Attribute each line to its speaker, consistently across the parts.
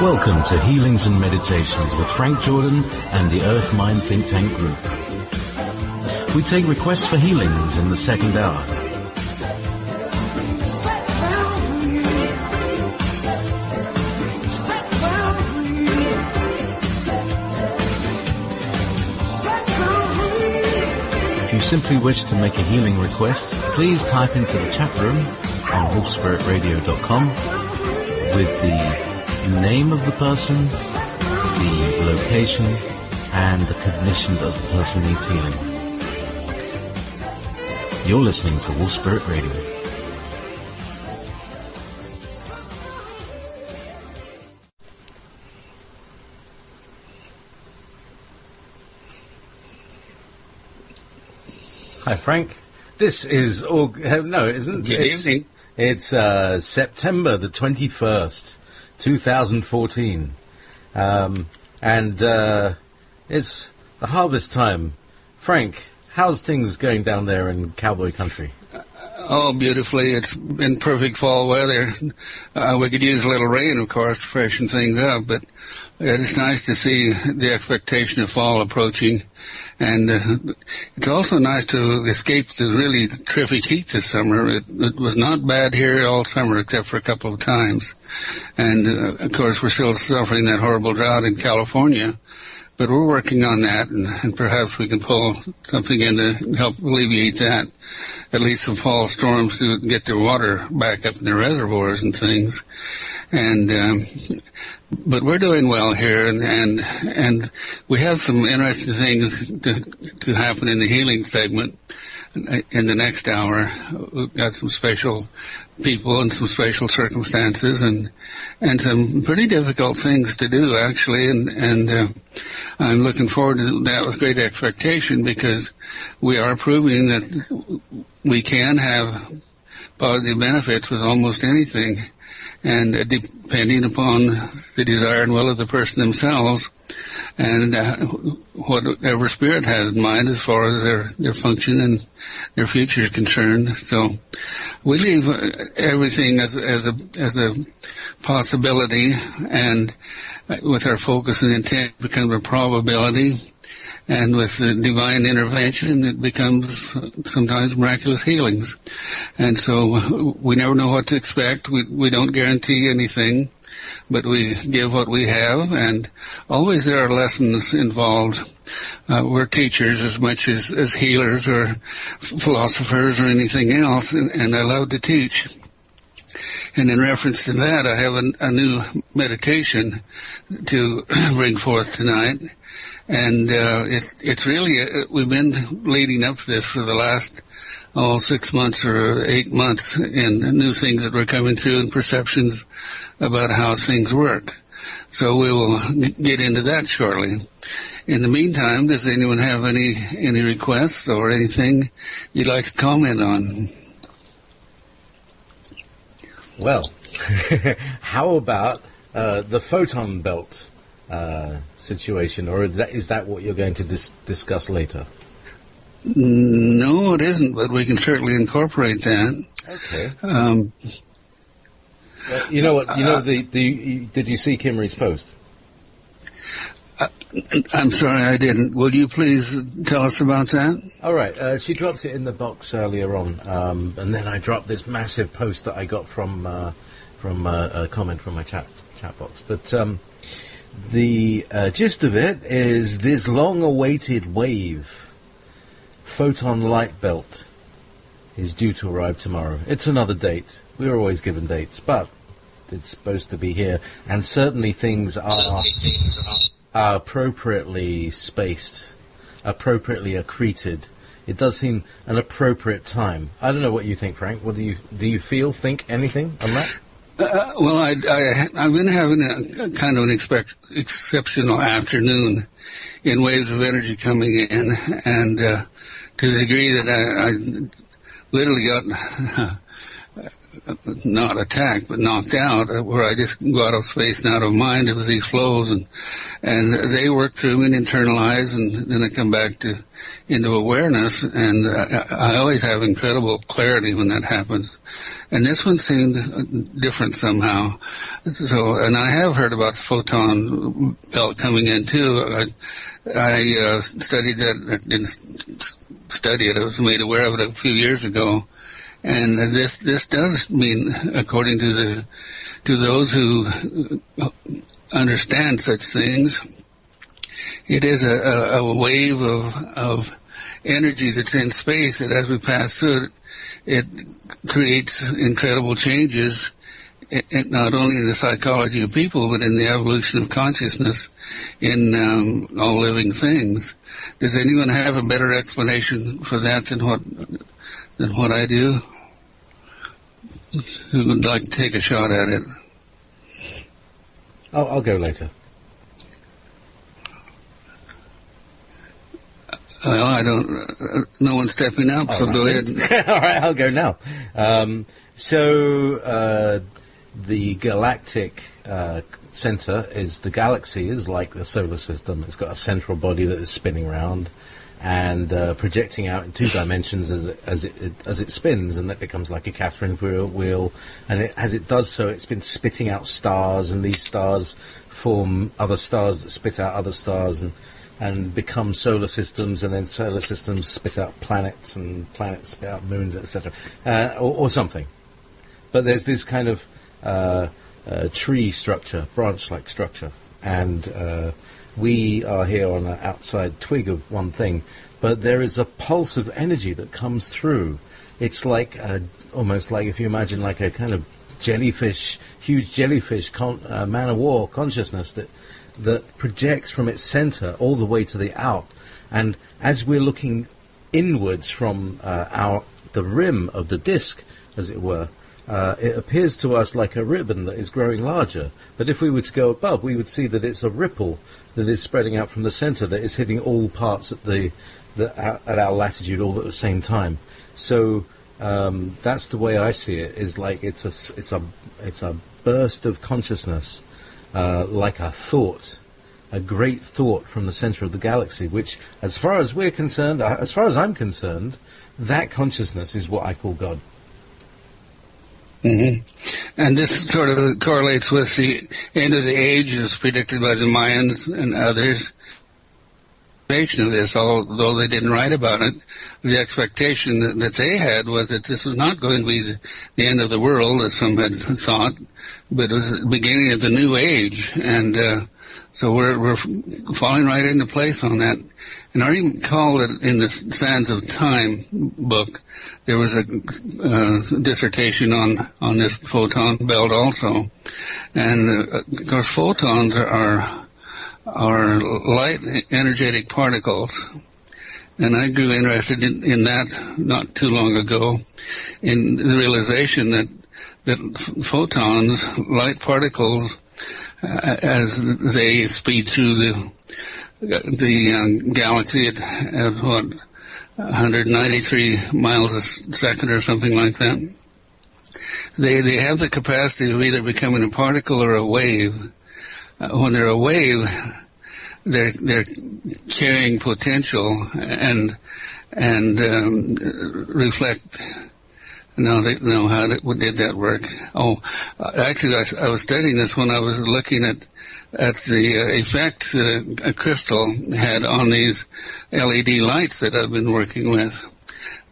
Speaker 1: Welcome to Healings and Meditations with Frank Jordan and the Earth Mind Think Tank Group. We take requests for healings in the second hour. If you simply wish to make a healing request, please type into the chat room on wolfspiritradio.com with the name of the person, the location, and the condition that the person needs healing. You're listening to Wolf Spirit Radio. Hi, Frank. This is no, it isn't.
Speaker 2: Good evening.
Speaker 1: It's September the 21st. 2014, and it's the harvest time. Frank, how's things going down there in cowboy country?
Speaker 2: Oh, beautifully. It's been perfect fall weather. We could use a little rain, of course, to freshen things up, but it's nice to see the expectation of fall approaching. And it's also nice to escape the really terrific heat this summer. It was not bad here all summer except for a couple of times. And, of course, we're still suffering that horrible drought in California. But we're working on that, and perhaps we can pull something in to help alleviate that. At least some fall storms to get their water back up in the reservoirs and things. And but we're doing well here, and we have some interesting things to happen in the healing segment in the next hour. We've got some special people and some special circumstances and some pretty difficult things to do, actually, and I'm looking forward to that with great expectation, because we are proving that we can have positive benefits with almost anything. And depending upon the desire and will of the person themselves, and whatever spirit has in mind as far as their function and their future is concerned. So we leave everything as a possibility, and with our focus and intent it becomes a probability. And with the divine intervention, it becomes sometimes miraculous healings. And so we never know what to expect. We don't guarantee anything, but we give what we have, and always there are lessons involved. We're teachers as much as healers or philosophers or anything else, and I love to teach. And in reference to that, I have a new meditation to bring forth tonight. And it's really, we've been leading up to this for the last 6 months or 8 months, and new things that were coming through and perceptions about how things work. So we will get into that shortly. In the meantime, does anyone have any requests or anything you'd like to comment on?
Speaker 1: Well, how about the photon belt situation, or is that what you're going to discuss later?
Speaker 2: No, it isn't, but we can certainly incorporate that.
Speaker 1: Okay. Well, you know what? Did you see Kimmery's post?
Speaker 2: I'm sorry, I didn't. Would you please tell us about that?
Speaker 1: All right. She dropped it in the box earlier on, and then I dropped this massive post that I got from a comment from my chat box. But the gist of it is this long-awaited wave photon light belt is due to arrive tomorrow. It's another date. We were always given dates, but it's supposed to be here, and certainly things are appropriately spaced, appropriately accreted. It does seem an appropriate time. I don't know what you think, Frank. What do you think anything on that?
Speaker 2: Well, I've been having a kind of an exceptional afternoon in waves of energy coming in, and to the degree that I literally got not attacked, but knocked out, where I just go out of space and out of mind with these flows, and they work through and internalize, and then I come back into awareness, and I always have incredible clarity when that happens. And this one seemed different somehow. So, and I have heard about the photon belt coming in too. I studied that, didn't study it, I was made aware of it a few years ago. And this does mean, according to those who understand such things, it is a wave of energy that's in space that, as we pass through it creates incredible changes, not only in the psychology of people, but in the evolution of consciousness in all living things. Does anyone have a better explanation for that than what I do? Who would like to take a shot at it?
Speaker 1: I'll go later.
Speaker 2: Well, I don't. No one's stepping up, so go ahead.
Speaker 1: All right, I'll go now. The galactic center is the galaxy is like the solar system. It's got a central body that is spinning around and projecting out in two dimensions as it spins, and that becomes like a Catherine wheel. And as it does so, it's been spitting out stars, and these stars form other stars that spit out other stars, and become solar systems, and then solar systems spit out planets, and planets spit out moons, etc., or something. But there's this kind of tree structure, branch-like structure, and we are here on an outside twig of one thing, but there is a pulse of energy that comes through. It's like almost like, if you imagine like a kind of jellyfish, huge jellyfish, man-of-war consciousness that projects from its center all the way to the out. And as we're looking inwards from the rim of the disk, as it were, it appears to us like a ribbon that is growing larger. But if we were to go above, we would see that it's a ripple that is spreading out from the center, that is hitting all parts at our latitude all at the same time. So that's the way I see it. Is like it's a burst of consciousness, like a thought, a great thought from the center of the galaxy. Which, as far as we're concerned, as far as I'm concerned, that consciousness is what I call God.
Speaker 2: Mm-hmm. And this sort of correlates with the end of the age as predicted by the Mayans and others. Of this, although they didn't write about it, the expectation that they had was that this was not going to be the end of the world, as some had thought, but it was the beginning of the new age. And so we're falling right into place on that. And I recall that in the Sands of Time book, there was a dissertation on this photon belt also. And of course, photons are light that particles. And I grew interested in that not too long ago, in the realization that photons, light particles, as they speed through the galaxy at what, 193 miles a second or something like that, they have the capacity of either becoming a particle or a wave. When they're a wave, they're carrying potential and reflect. No, how did that work? Oh, actually, I was studying this when I was looking at the effect that a crystal had on these LED lights that I've been working with.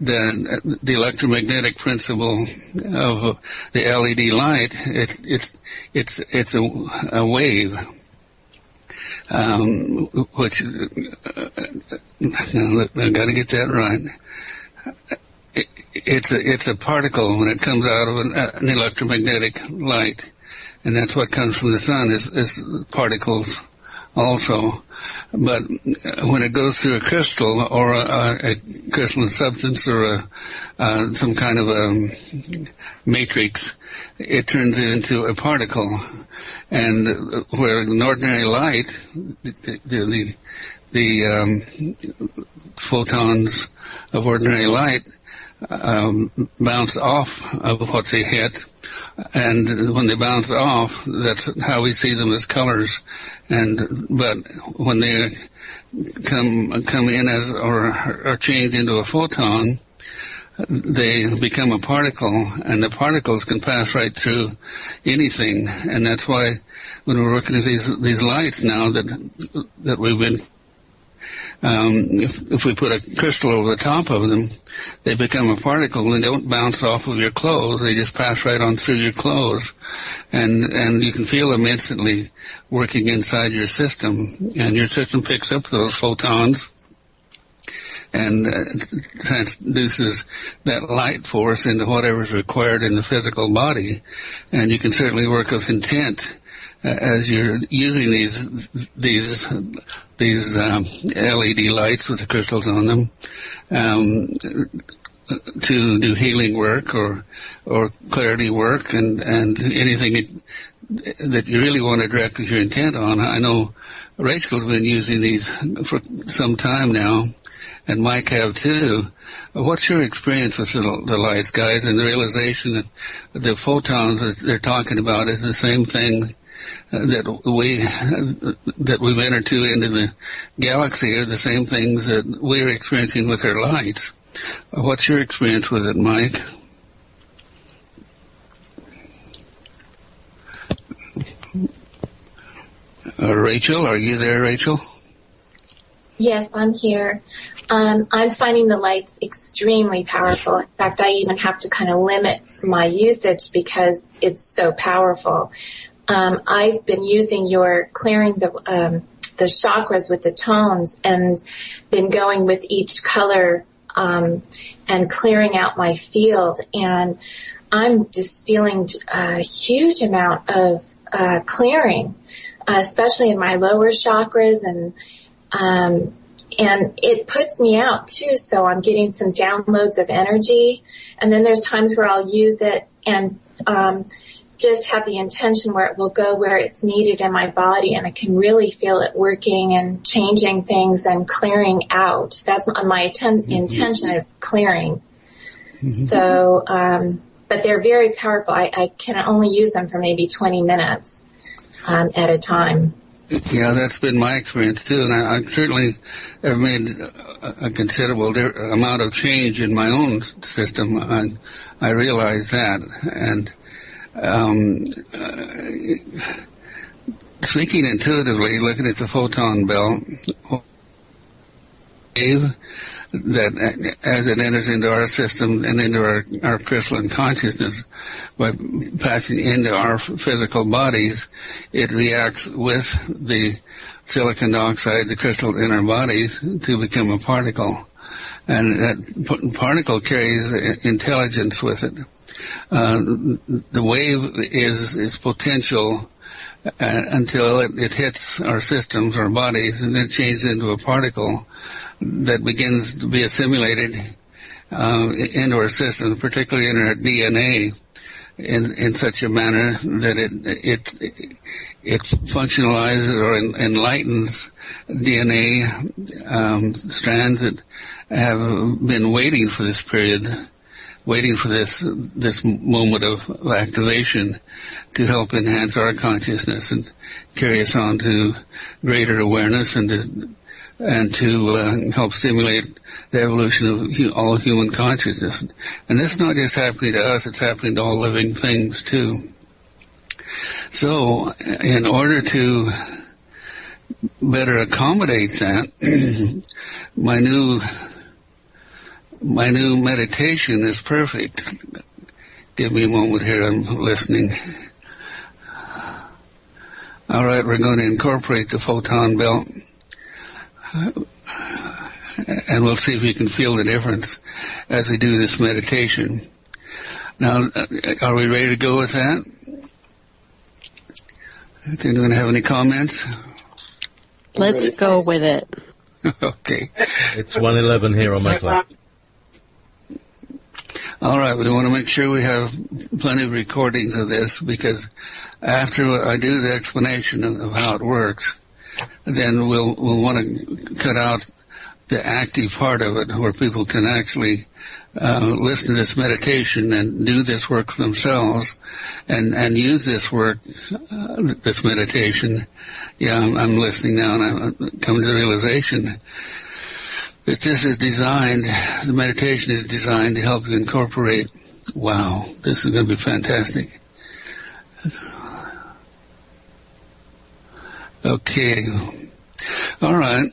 Speaker 2: The electromagnetic principle of the LED light, it's a wave, which I got to get that right. It's a particle when it comes out of an electromagnetic light, and that's what comes from the sun is particles also. But when it goes through a crystal or a crystalline substance or some kind of a matrix, it turns into a particle. And where an ordinary light, the photons of ordinary light bounce off of what they hit. And when they bounce off, that's how we see them as colors. But when they come in as or are changed into a photon, they become a particle, and the particles can pass right through anything. And that's why when we're looking at these lights now that we've been, if we put a crystal over the top of them, they become a particle and they don't bounce off of your clothes. They just pass right on through your clothes, and you can feel them instantly working inside your system, and your system picks up those photons and transduces that light force into whatever's required in the physical body. And you can certainly work with intent as you're using these LED lights with the crystals on them to do healing work or clarity work and anything that you really want to direct your intent on. I know Rachel's been using these for some time now, and Mike have too. What's your experience with the lights, guys, and the realization that the photons that they're talking about is the same thing that we've entered into the galaxy, are the same things that we're experiencing with our lights? What's your experience with it, Mike? Rachel, are you there, Rachel?
Speaker 3: Yes, I'm here. I'm finding the lights extremely powerful. In fact, I even have to kind of limit my usage because it's so powerful. I've been using your clearing the chakras with the tones, and then going with each color and clearing out my field. And I'm just feeling a huge amount of clearing, especially in my lower chakras, and it puts me out too, so I'm getting some downloads of energy. And then there's times where I'll use it and just have the intention where it will go where it's needed in my body, and I can really feel it working and changing things and clearing out. That's my intention, is clearing. Mm-hmm. So, but they're very powerful. I can only use them for maybe 20 minutes at a time.
Speaker 2: Yeah, that's been my experience too, and I certainly have made a considerable amount of change in my own system. I realize that, and speaking intuitively, looking at the photon belt wave that as it enters into our system and into our crystalline consciousness, by passing into our physical bodies, it reacts with the silicon dioxide, the crystal in our bodies, to become a particle. And that particle carries intelligence with it. The wave is potential until it hits our systems, our bodies, and then changes into a particle that begins to be assimilated into our system, particularly in our DNA, in such a manner that it functionalizes or enlightens DNA strands that have been waiting for this period, waiting for this moment of activation to help enhance our consciousness and carry us on to greater awareness and to help stimulate the evolution of all human consciousness. And this is not just happening to us, it's happening to all living things too. So, in order to better accommodate that, my new meditation is perfect. Give me a moment here, I'm listening. All right, we're going to incorporate the photon belt, and we'll see if you can feel the difference as we do this meditation. Now, are we ready to go with that? Does anyone have any comments?
Speaker 4: Let's go with it.
Speaker 2: Okay.
Speaker 1: It's 1:11 here on my clock.
Speaker 2: All right, we want to make sure we have plenty of recordings of this, because after I do the explanation of how it works, then we'll want to cut out the active part of it where people can actually listen to this meditation and do this work for themselves and use this work, this meditation, I'm listening now and I'm coming to the realization that this is designed, the meditation is designed to help you incorporate, wow, this is going to be fantastic. Okay. All right.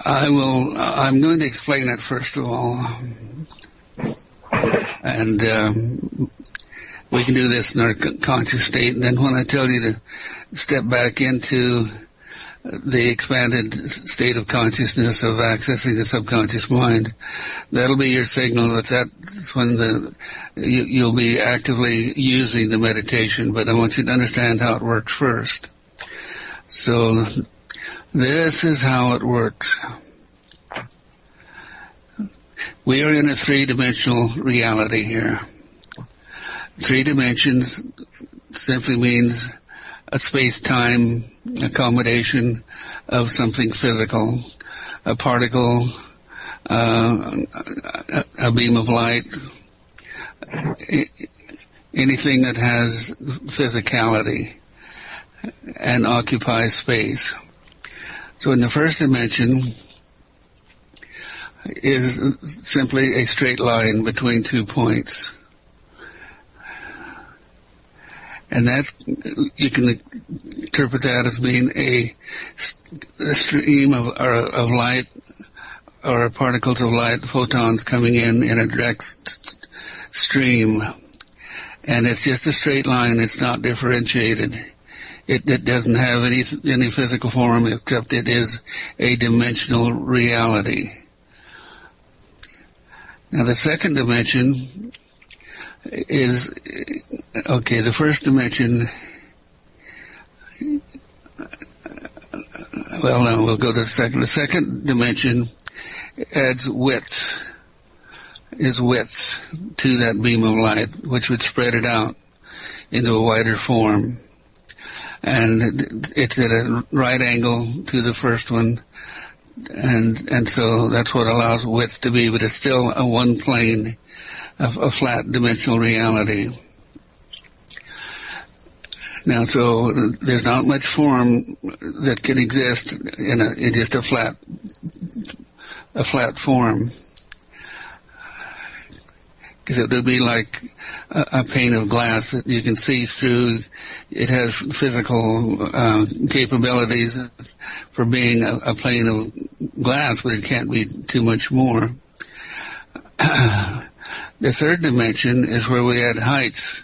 Speaker 2: I'm going to explain it first of all. And we can do this in our conscious state. And then when I tell you to step back into the expanded state of consciousness of accessing the subconscious mind, that'll be your signal that's when you'll be actively using the meditation. But I want you to understand how it works first. So this is how it works. We are in a three-dimensional reality here. 3 dimensions simply means a space-time accommodation of something physical, a particle, a beam of light, anything that has physicality and occupies space. So in the first dimension is simply a straight line between 2 points. And that, you can interpret that as being a stream of light, or particles of light, photons coming in a direct stream. And it's just a straight line, it's not differentiated. It doesn't have any physical form, except it is a dimensional reality. Now the second dimension is, okay, the first dimension, well, no, we'll go to the second. The second dimension adds width to that beam of light, which would spread it out into a wider form. And it's at a right angle to the first one, and so that's what allows width to be, but it's still a one plane, a flat dimensional reality. Now, so there's not much form that can exist in just a flat form, because it would be like a pane of glass that you can see through. It has physical capabilities for being a plane of glass, but it can't be too much more. The third dimension is where we add heights.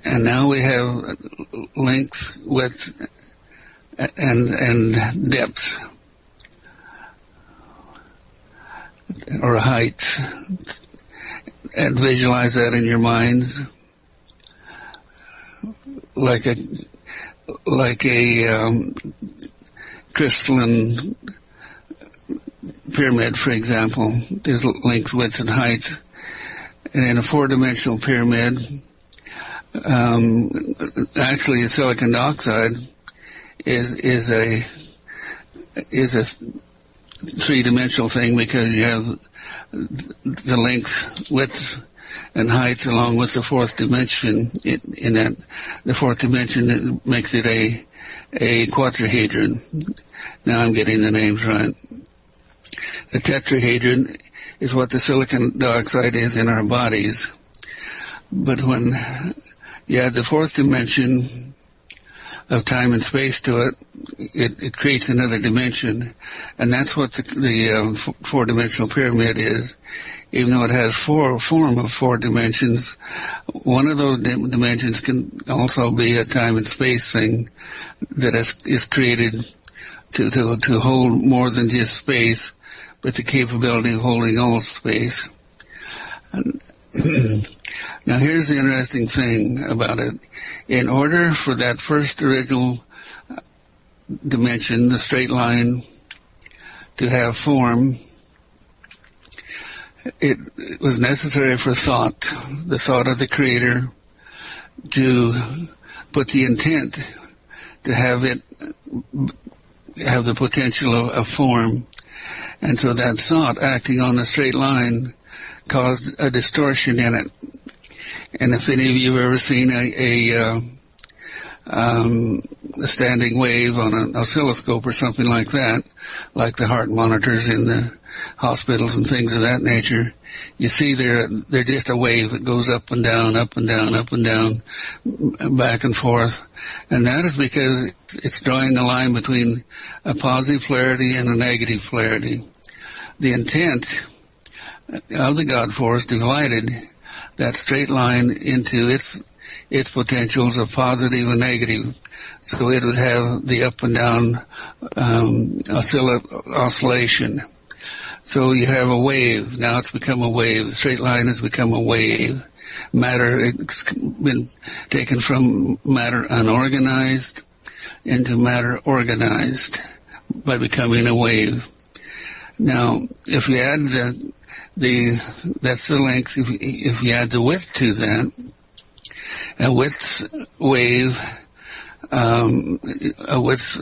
Speaker 2: And now we have length, width, and depth, or height. And visualize that in your minds, like a crystalline pyramid, for example. There's length, width, and height. And in a 4-dimensional pyramid, actually, the silicon dioxide is a 3-dimensional thing, because you have the length, width, and height along with the 4th dimension. In that, the 4th dimension makes it a quadrahedron. Now I'm getting the names right. The tetrahedron is what the silicon dioxide is in our bodies. But when you add the 4th dimension of time and space to it creates another dimension, and that's what the 4-dimensional pyramid is. Even though it has form of 4 dimensions, one of those dimensions can also be a time and space thing that is created to hold more than just space, but the capability of holding all space. And now here's the interesting thing about it. In order for that first original dimension, the straight line, to have form, it was necessary for the thought of the Creator, to put the intent to have it have the potential of form. And so that thought acting on the straight line caused a distortion in it. And if any of you have ever seen a standing wave on an oscilloscope or something like that, like the heart monitors in the hospitals and things of that nature, you see they're just a wave that goes up and down, up and down, up and down, back and forth. And that is because it's drawing a line between a positive polarity and a negative polarity. The intent of the God force divided that straight line into its potentials of positive and negative. So it would have the up and down oscillation. So you have a wave. Now it's become a wave. The straight line has become a wave. Matter, it's been taken from matter unorganized into matter organized by becoming a wave. Now, if you add that's the length. If you add the width to that, a width wave, a width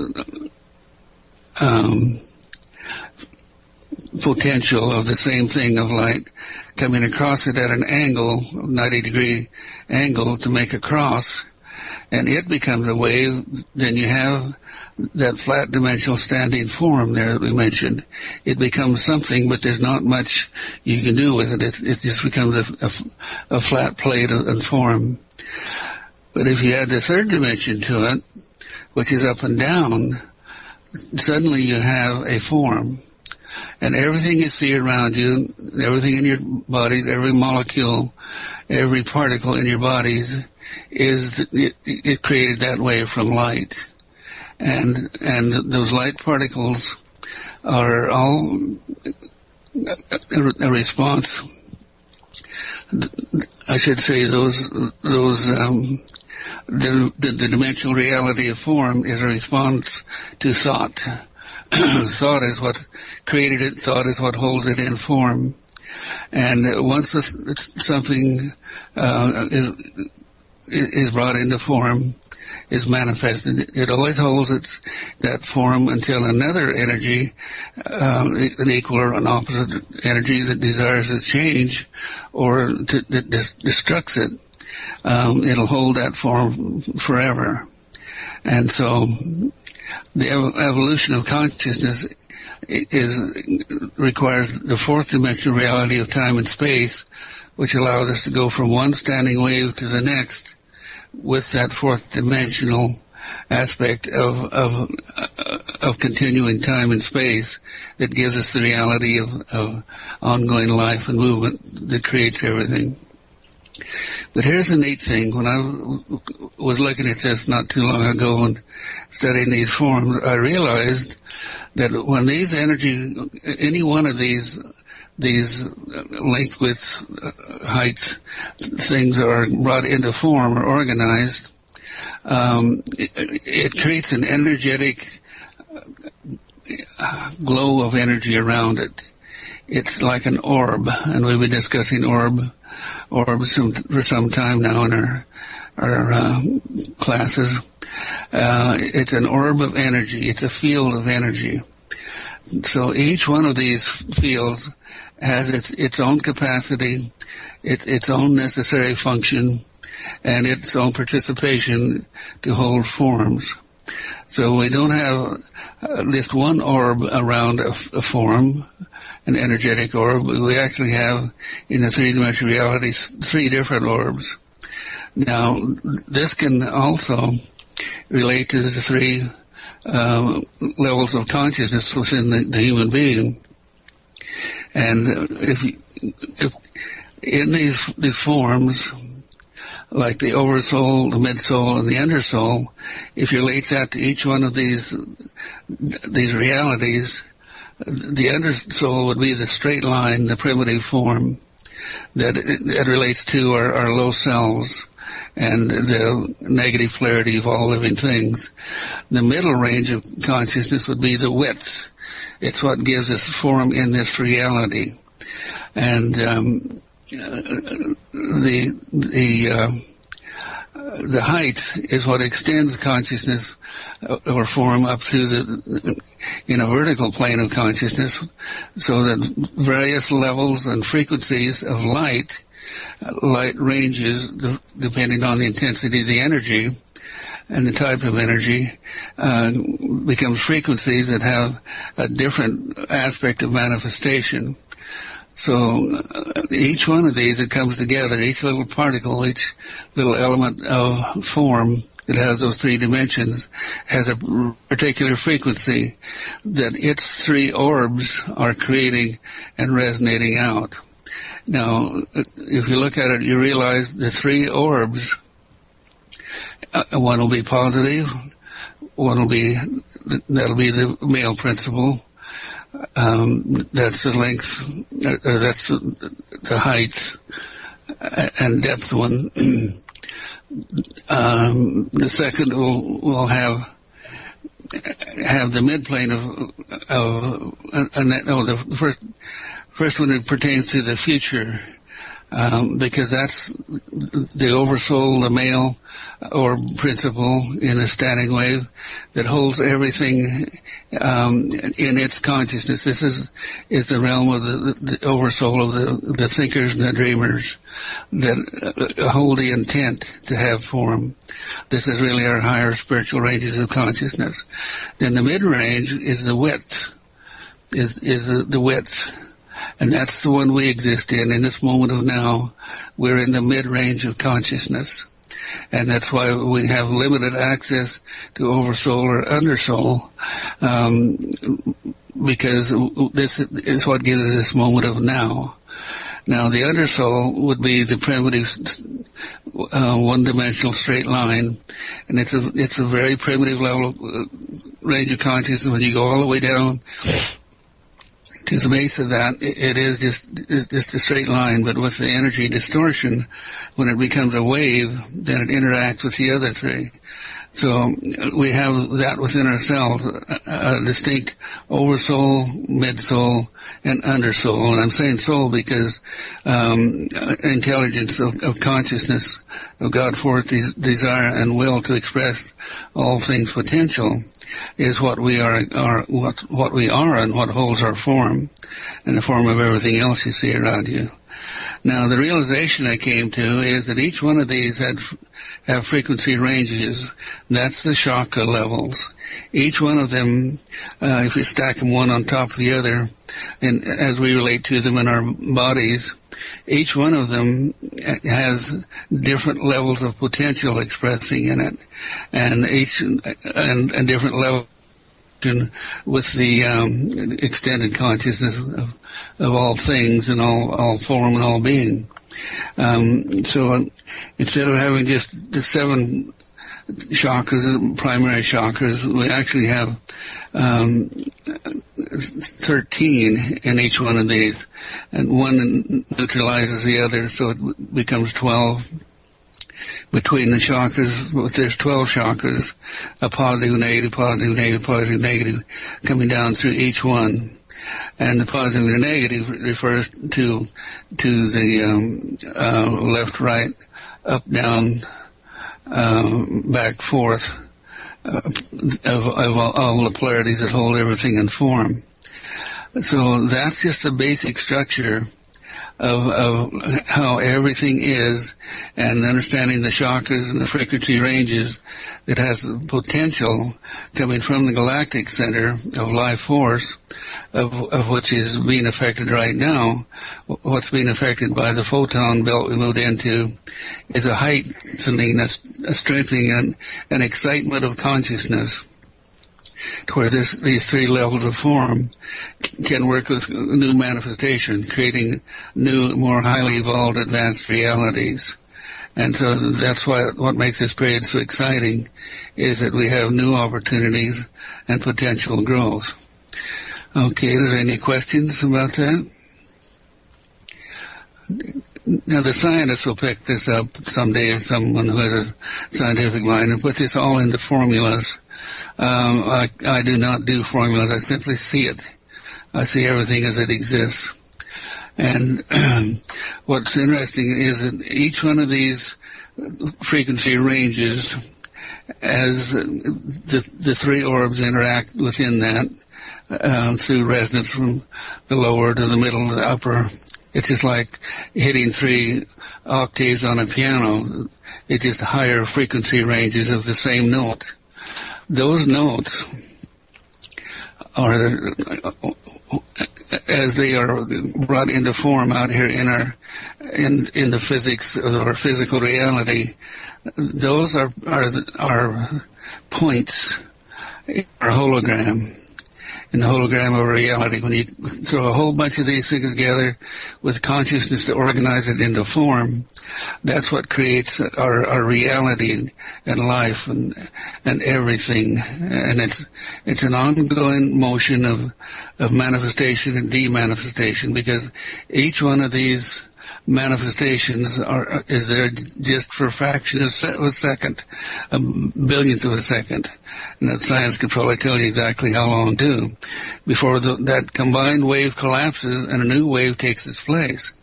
Speaker 2: potential of the same thing of light coming across it at an angle, 90-degree angle to make a cross, and it becomes a wave, then you have that flat dimensional standing form there that we mentioned. It becomes something, but there's not much you can do with it. It just becomes a flat plate and form. But if you add the third dimension to it, which is up and down, suddenly you have a form. And everything you see around you, everything in your bodies, every molecule, every particle in your bodies it created that way from light. And those light particles are all a response. I should say the dimensional reality of form is a response to thought. Thought is what created it. Thought is what holds it in form. And once something is brought into form, is manifested, it always holds that form until another energy, an equal or an opposite energy that desires to change or that destructs it, it'll hold that form forever. And so the evolution of consciousness requires the fourth dimensional reality of time and space, which allows us to go from one standing wave to the next with that fourth dimensional aspect of continuing time and space that gives us the reality of ongoing life and movement that creates everything. But here's the neat thing. When I was looking at this not too long ago and studying these forms, I realized that when these energy, any one of these length, width, height things are brought into form or organized, it creates an energetic glow of energy around it. It's like an orb, and we've been discussing orbs for some time now in our classes. It's an orb of energy. It's a field of energy. So each one of these fields has its own capacity, its own necessary function, and its own participation to hold forms. So we don't have just one orb around a form, an energetic orb. We actually have, in the three-dimensional reality, three different orbs. Now, this can also relate to the three levels of consciousness within the human being. And if in these forms, like the oversoul, the midsoul, and the undersoul, if you relate that to each one of these realities, the undersoul would be the straight line, the primitive form that relates to our low selves and the negative polarity of all living things. The middle range of consciousness would be the width. It's what gives us form in this reality. And the height is what extends consciousness or form up through in a vertical plane of consciousness, so that various levels and frequencies of light ranges, depending on the intensity of the energy and the type of energy, becomes frequencies that have a different aspect of manifestation. So each one of these that comes together, each little particle, each little element of form that has those three dimensions, has a particular frequency that its three orbs are creating and resonating out. Now, if you look at it, you realize the three orbs, one will be positive, that'll be the male principle. That's the length, or that's the heights and depth one. The second will have the midplane the first one pertains to the future, because that's the oversoul, the male or principle in a standing wave that holds everything in its consciousness. This is the realm of the oversoul of the thinkers and the dreamers that hold the intent to have form. This is really our higher spiritual ranges of consciousness. Then the mid-range is the width, is the width. And that's the one we exist in this moment of now. We're in the mid-range of consciousness. And that's why we have limited access to oversoul or undersoul, because this is what gives us this moment of now. Now, the undersoul would be the primitive one-dimensional straight line, and it's a very primitive level range of consciousness. When you go all the way down to the base of that, it is just a straight line, but with the energy distortion, when it becomes a wave, then it interacts with the other three. So we have that within ourselves, a distinct oversoul, midsoul, and undersoul. And I'm saying soul because intelligence of consciousness, of God force, desire, and will to express all things potential is what we are what we are and what holds our form, in the form of everything else you see around you. Now, the realization I came to is that each one of these have frequency ranges. That's the chakra levels. Each one of them, if you stack them one on top of the other, and as we relate to them in our bodies, each one of them has different levels of potential expressing in it, and different levels with the extended consciousness of all things and all form and all being. So instead of having just the 7 chakras, primary chakras, we actually have 13 in each one of these, and one neutralizes the other, so it becomes 12. Between the chakras, there's 12 chakras, a positive, negative, positive, negative, positive, negative, coming down through each one. And the positive and the negative refers to the left, right, up, down, back, forth, of all the polarities that hold everything in form. So that's just the basic structure of how everything is, and understanding the chakras and the frequency ranges that has potential coming from the galactic center of life force, of which is being affected right now. What's being affected by the photon belt we moved into is a heightening, a strengthening, an excitement of consciousness, to where these 3 levels of form can work with new manifestation, creating new, more highly evolved, advanced realities. And so that's what makes this period so exciting, is that we have new opportunities and potential growth. Okay, is there any questions about that? Now, the scientists will pick this up someday, someone who has a scientific mind, and put this all into formulas. I do not do formulas. I simply see it. I see everything as it exists. And what's interesting is that each one of these frequency ranges as the three orbs interact within that through resonance from the lower to the middle to the upper. It's just like hitting 3 octaves on a piano. It's just higher frequency ranges of the same note. Those notes are, as they are brought into form out here in the physics of our physical reality, those are points in our hologram. In the hologram of reality, when you throw a whole bunch of these things together with consciousness to organize it into form, that's what creates our reality and life and everything. And it's an ongoing motion of manifestation and demanifestation, because each one of these manifestations is there just for a fraction of a second, a billionth of a second. And that science could probably tell you exactly how long too, before that combined wave collapses and a new wave takes its place.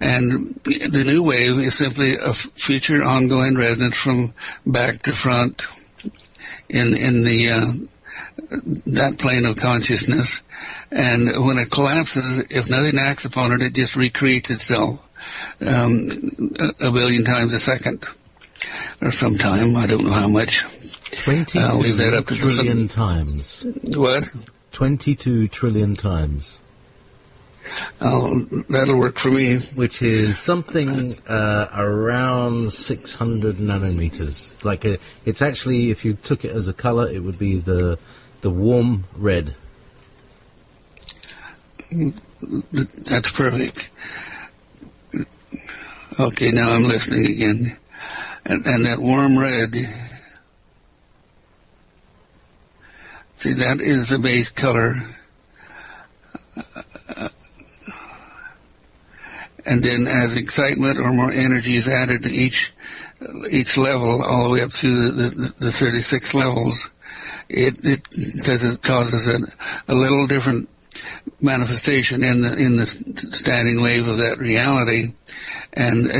Speaker 2: And the new wave is simply a future ongoing resonance from back to front in that plane of consciousness. And when it collapses, if nothing acts upon it, it just recreates itself a billion times a second, or sometime, I don't know how much.
Speaker 1: 22 trillion times.
Speaker 2: What?
Speaker 1: 22 trillion times.
Speaker 2: Oh, that'll work for me.
Speaker 1: Which is something around 600 nanometers. Like it's actually, if you took it as a color, it would be the warm red.
Speaker 2: That's perfect. Okay, now I'm listening again. And that warm red, see, that is the base color. And then as excitement or more energy is added to each level, all the way up to the 36 levels, it causes a little different manifestation in the standing wave of that reality, and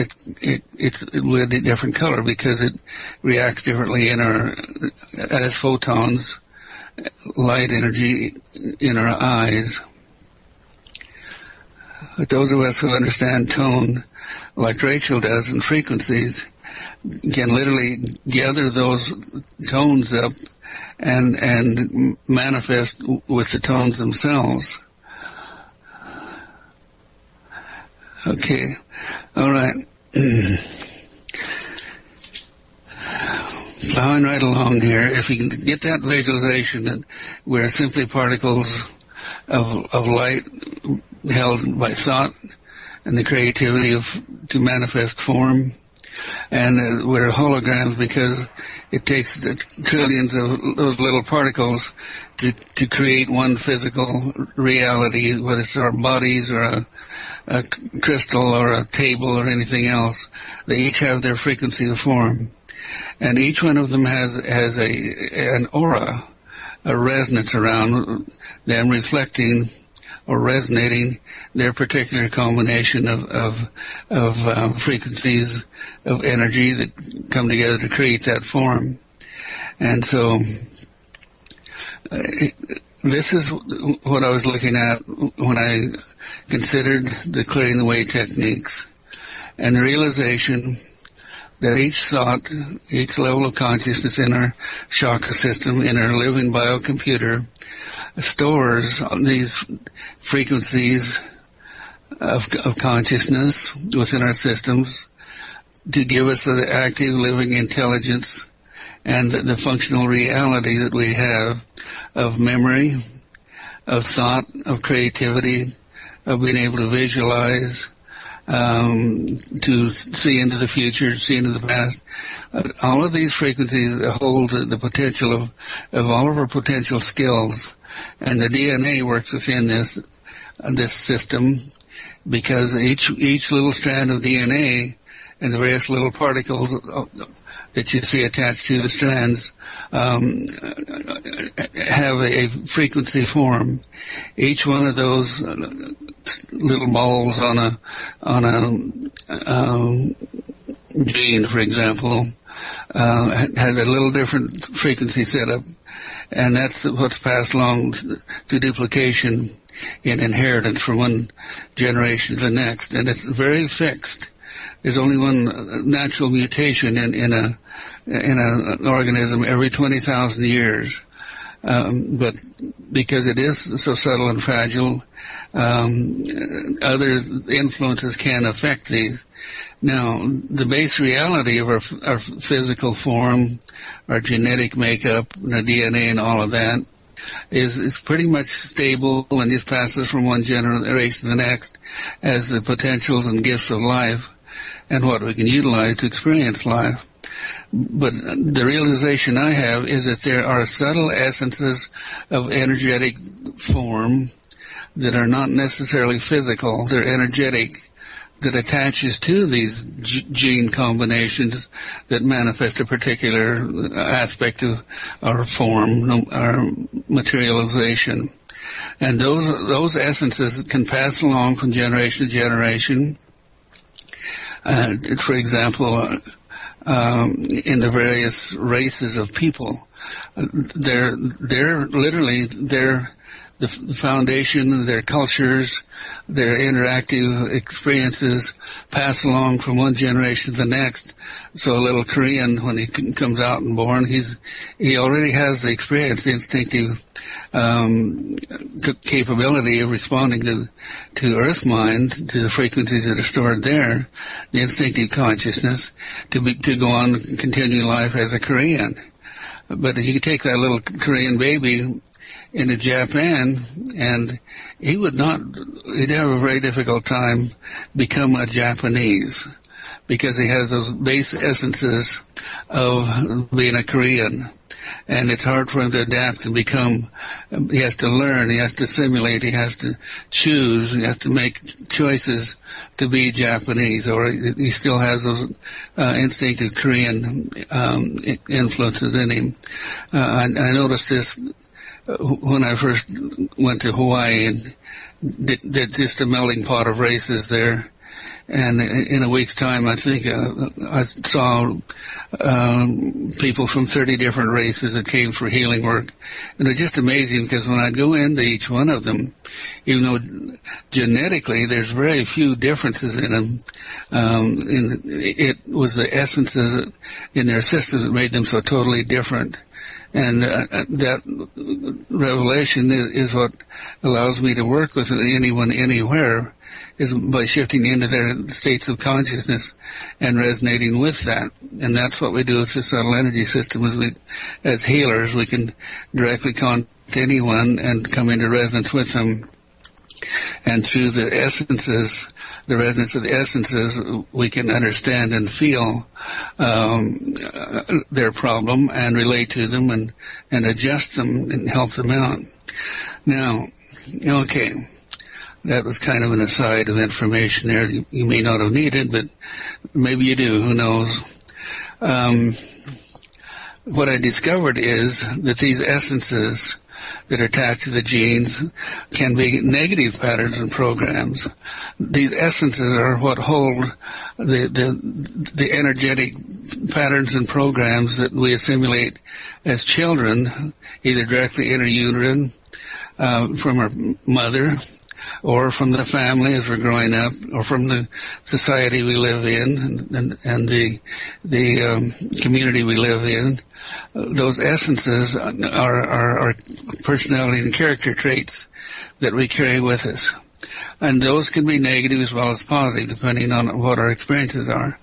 Speaker 2: it's with a different color because it reacts differently as photons, light energy in our eyes. But those of us who understand tone, like Rachel does, and frequencies, can literally gather those tones up and manifest with the tones themselves. Okay, all right. Plowing right along here, if you can get that visualization that we're simply particles of light held by thought and the creativity to manifest form, and we're holograms because it takes trillions of those little particles to create one physical reality, whether it's our bodies or a crystal or a table or anything else. They each have their frequency of form, and each one of them has an aura, a resonance around them, reflecting or resonating their particular combination of frequencies of energy that come together to create that form. And so this is what I was looking at when I considered the clearing the way techniques, and the realization that each thought, each level of consciousness in our chakra system, in our living biocomputer, stores these frequencies of consciousness within our systems to give us the active living intelligence and the functional reality that we have of memory, of thought, of creativity, of being able to visualize, to see into the future, see into the past. All of these frequencies hold the potential of all of our potential skills. And the DNA works within this system, because each little strand of DNA and the various little particles that you see attached to the strands have a frequency form. Each one of those little balls on a gene, for example, has a little different frequency setup, and that's what's passed along through duplication in inheritance from one generation to the next, and it's very fixed. There's only one natural mutation in an organism every 20,000 years. But because it is so subtle and fragile, other influences can affect these. Now, the base reality of our physical form, our genetic makeup, and our DNA and all of that is pretty much stable and just passes from one generation to the next as the potentials and gifts of life and what we can utilize to experience life. But the realization I have is that there are subtle essences of energetic form that are not necessarily physical. They're energetic, that attaches to these gene combinations that manifest a particular aspect of our form, our materialization. And those essences can pass along from generation to generation. For example, in the various races of people, they're literally the foundation, their cultures, their interactive experiences pass along from one generation to the next. So a little Korean, when he comes out and born, he already has the experience, the instinctive capability of responding to Earth mind, to the frequencies that are stored there, the instinctive consciousness to go on and continue life as a Korean. But if you take that little Korean baby into Japan, and he'd have a very difficult time become a Japanese because he has those base essences of being a Korean. And it's hard for him to adapt and become, he has to learn, he has to simulate, he has to choose, he has to make choices to be Japanese, or he still has those instinctive Korean influences in him. I noticed this when I first went to Hawaii, and there's just a melting pot of races there. And in a week's time, I think I saw people from 30 different races that came for healing work. And it was just amazing because when I'd go into each one of them, even though genetically there's very few differences in them, it was the essences in their systems that made them so totally different. And that revelation is what allows me to work with anyone, anywhere, is by shifting into their states of consciousness and resonating with that. And that's what we do with the subtle energy system. As healers, we can directly contact anyone and come into resonance with them. And through the essences, the resonance of the essences, we can understand and feel their problem and relate to them and adjust them and help them out. Now, okay, that was kind of an aside of information there you may not have needed, but maybe you do, who knows. What I discovered is that these essences that are attached to the genes can be negative patterns and programs. These essences are what hold the energetic patterns and programs that we assimilate as children, either directly intrauterine from our mother, or from the family as we're growing up, or from the society we live in and the community we live in. Those essences are personality and character traits that we carry with us. And those can be negative as well as positive, depending on what our experiences are.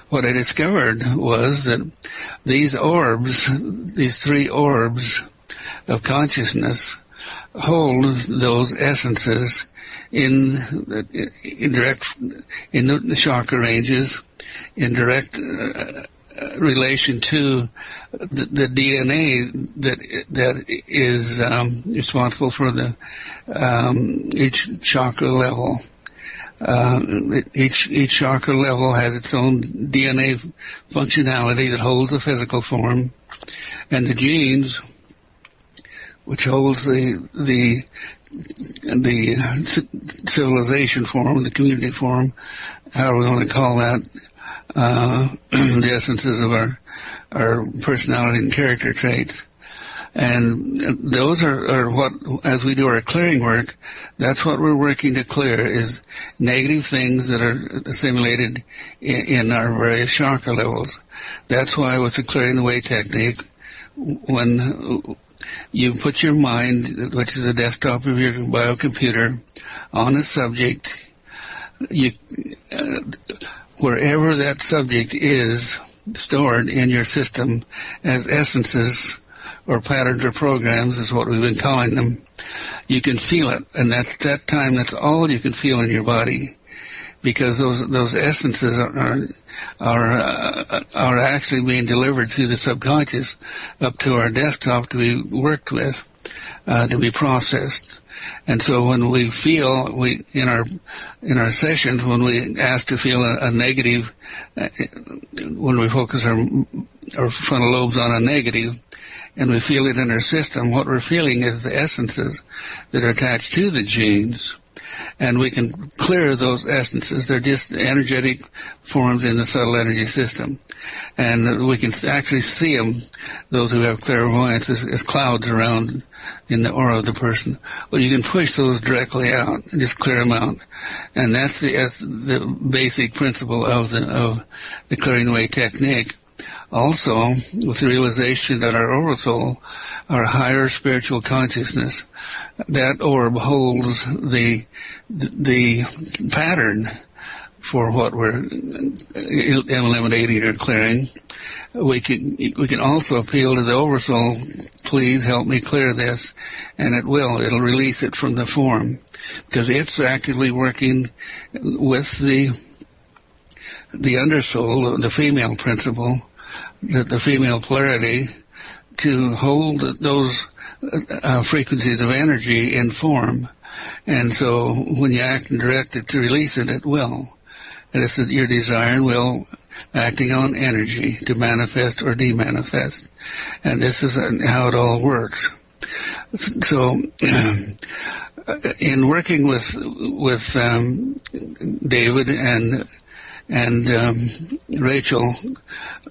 Speaker 2: What I discovered was that these orbs, these three orbs of consciousness, hold those essences in the chakra ranges, in direct relation to the DNA that is responsible for each chakra level. Each chakra level has its own DNA functionality that holds the physical form, and the genes, which holds the civilization form, the community form, however we want to call that, the essences of our personality and character traits. And those are what, as we do our clearing work, that's what we're working to clear, is negative things that are assimilated in our various chakra levels. That's why with the clearing the way technique, when you put your mind, which is the desktop of your biocomputer, on a subject, wherever that subject is stored in your system as essences or patterns or programs is what we've been calling them, you can feel it. And at that time, that's all you can feel in your body, because those essences are actually being delivered through the subconscious up to our desktop to be worked with, to be processed. And so when we feel, in our sessions, when we ask to feel a negative, when we focus our frontal lobes on a negative, and we feel it in our system, what we're feeling is the essences that are attached to the genes. And we can clear those essences. They're just energetic forms in the subtle energy system. And we can actually see them, those who have clairvoyance, as clouds around in the aura of the person. Well, you can push those directly out and just clear them out. And that's the basic principle of the clearing away technique. Also, with the realization that our oversoul, our higher spiritual consciousness, that orb holds the pattern for what we're eliminating or clearing. We can also appeal to the oversoul, please help me clear this, and it will. It'll release it from the form, because it's actively working with the undersoul, the female principle, the female polarity, to hold those frequencies of energy in form. And so when you act and direct it to release it, it will. And it's your desire and will acting on energy to manifest or demanifest. And this is how it all works. So in working with David and Rachel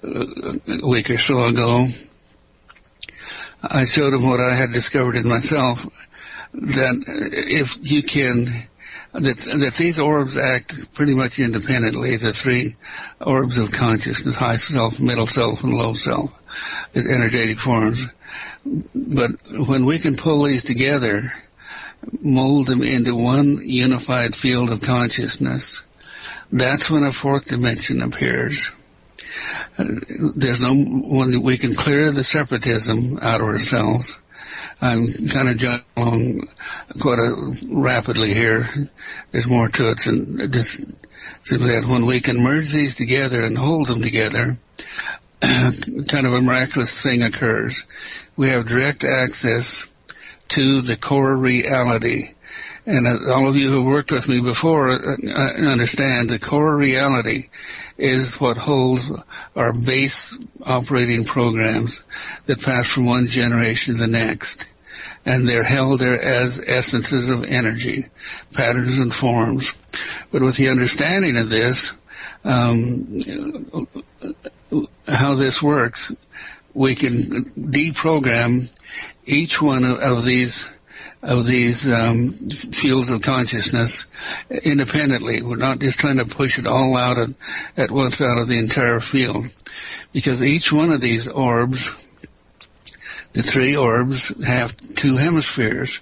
Speaker 2: a week or so ago, I showed him what I had discovered in myself, that if you can, that these orbs act pretty much independently, the three orbs of consciousness, high self, middle self, and low self, the energetic forms. But when we can pull these together, mold them into one unified field of consciousness, that's when a fourth dimension appears. When we can clear the separatism out of ourselves. I'm kind of jumping along quite rapidly here. There's more to it than just simply that. When we can merge these together and hold them together, kind of a miraculous thing occurs. We have direct access to the core reality. And all of you who have worked with me before understand the core reality is what holds our base operating programs that pass from one generation to the next. And they're held there as essences of energy, patterns and forms. But with the understanding of this, how this works, we can deprogram each one of these fields of consciousness independently. We're not just trying to push it all out at once out of the entire field, because each one of these orbs, the three orbs, have two hemispheres,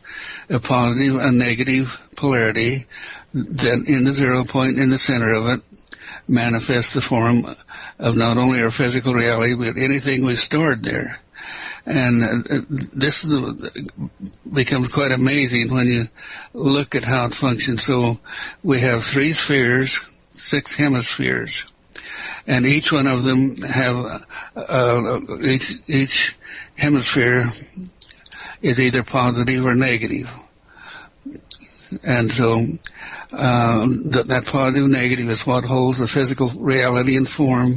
Speaker 2: a positive and negative polarity that in the 0 point in the center of it manifests the form of not only our physical reality but anything we've stored there. And this becomes quite amazing when you look at how it functions. So we have three spheres, 6 hemispheres, and each one of them have each hemisphere is either positive or negative. And so that positive negative is what holds the physical reality and form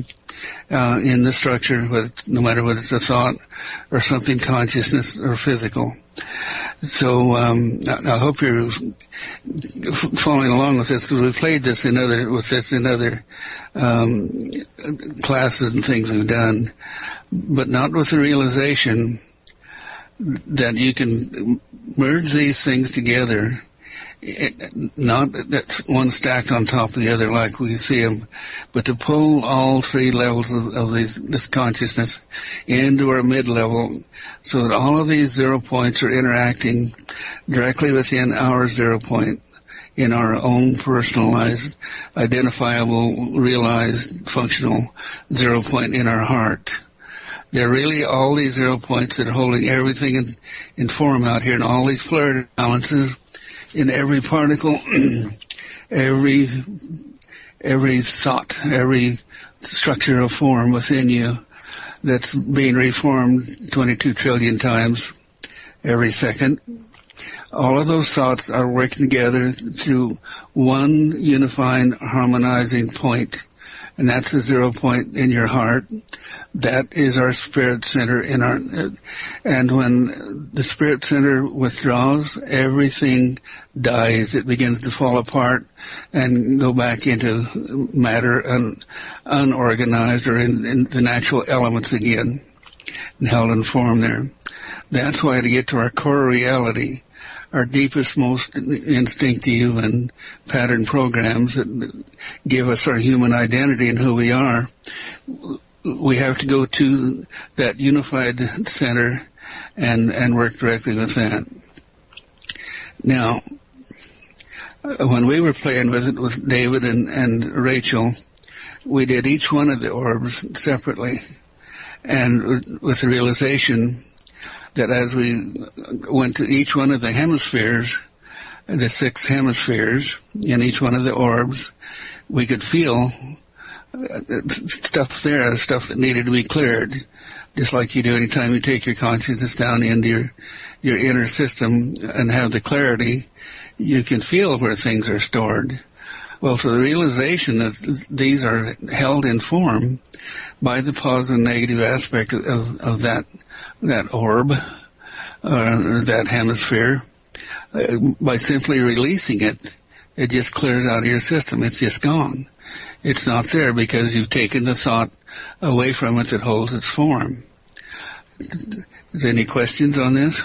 Speaker 2: in the structure, no matter whether it's a thought or something consciousness or physical. So I hope you're following along with this, because we played this in other classes and things we've done, but not with the realization that you can merge these things together. Not that's one stacked on top of the other like we see them, but to pull all three levels of this consciousness into our mid-level, so that all of these 0 points are interacting directly within our 0 point in our own personalized, identifiable, realized, functional 0 point in our heart. They're really all these 0 points that are holding everything in form out here, and all these polarity balances in every particle, every thought, every structure of form within you that's being reformed 22 trillion times every second. All of those thoughts are working together through one unifying, harmonizing point, and that's the 0 point in your heart. That is our spirit center and when the spirit center withdraws, everything dies. It begins to fall apart and go back into matter unorganized, or in the natural elements again, and held in form there. That's why, to get to our core reality, our deepest, most instinctive and pattern programs that give us our human identity and who we are, we have to go to that unified center and work directly with that. Now, when we were playing with it with David and Rachel, we did each one of the orbs separately, and with the realization that as we went to each one of the hemispheres, the 6 hemispheres in each one of the orbs, we could feel stuff there, stuff that needed to be cleared, just like you do anytime you take your consciousness down into your inner system and have the clarity. You can feel where things are stored. Well, so the realization that these are held in form by the positive and negative aspect of that orb, or that hemisphere, by simply releasing it, it just clears out of your system. It's just gone. It's not there because you've taken the thought away from it that holds its form. Is there any questions on this?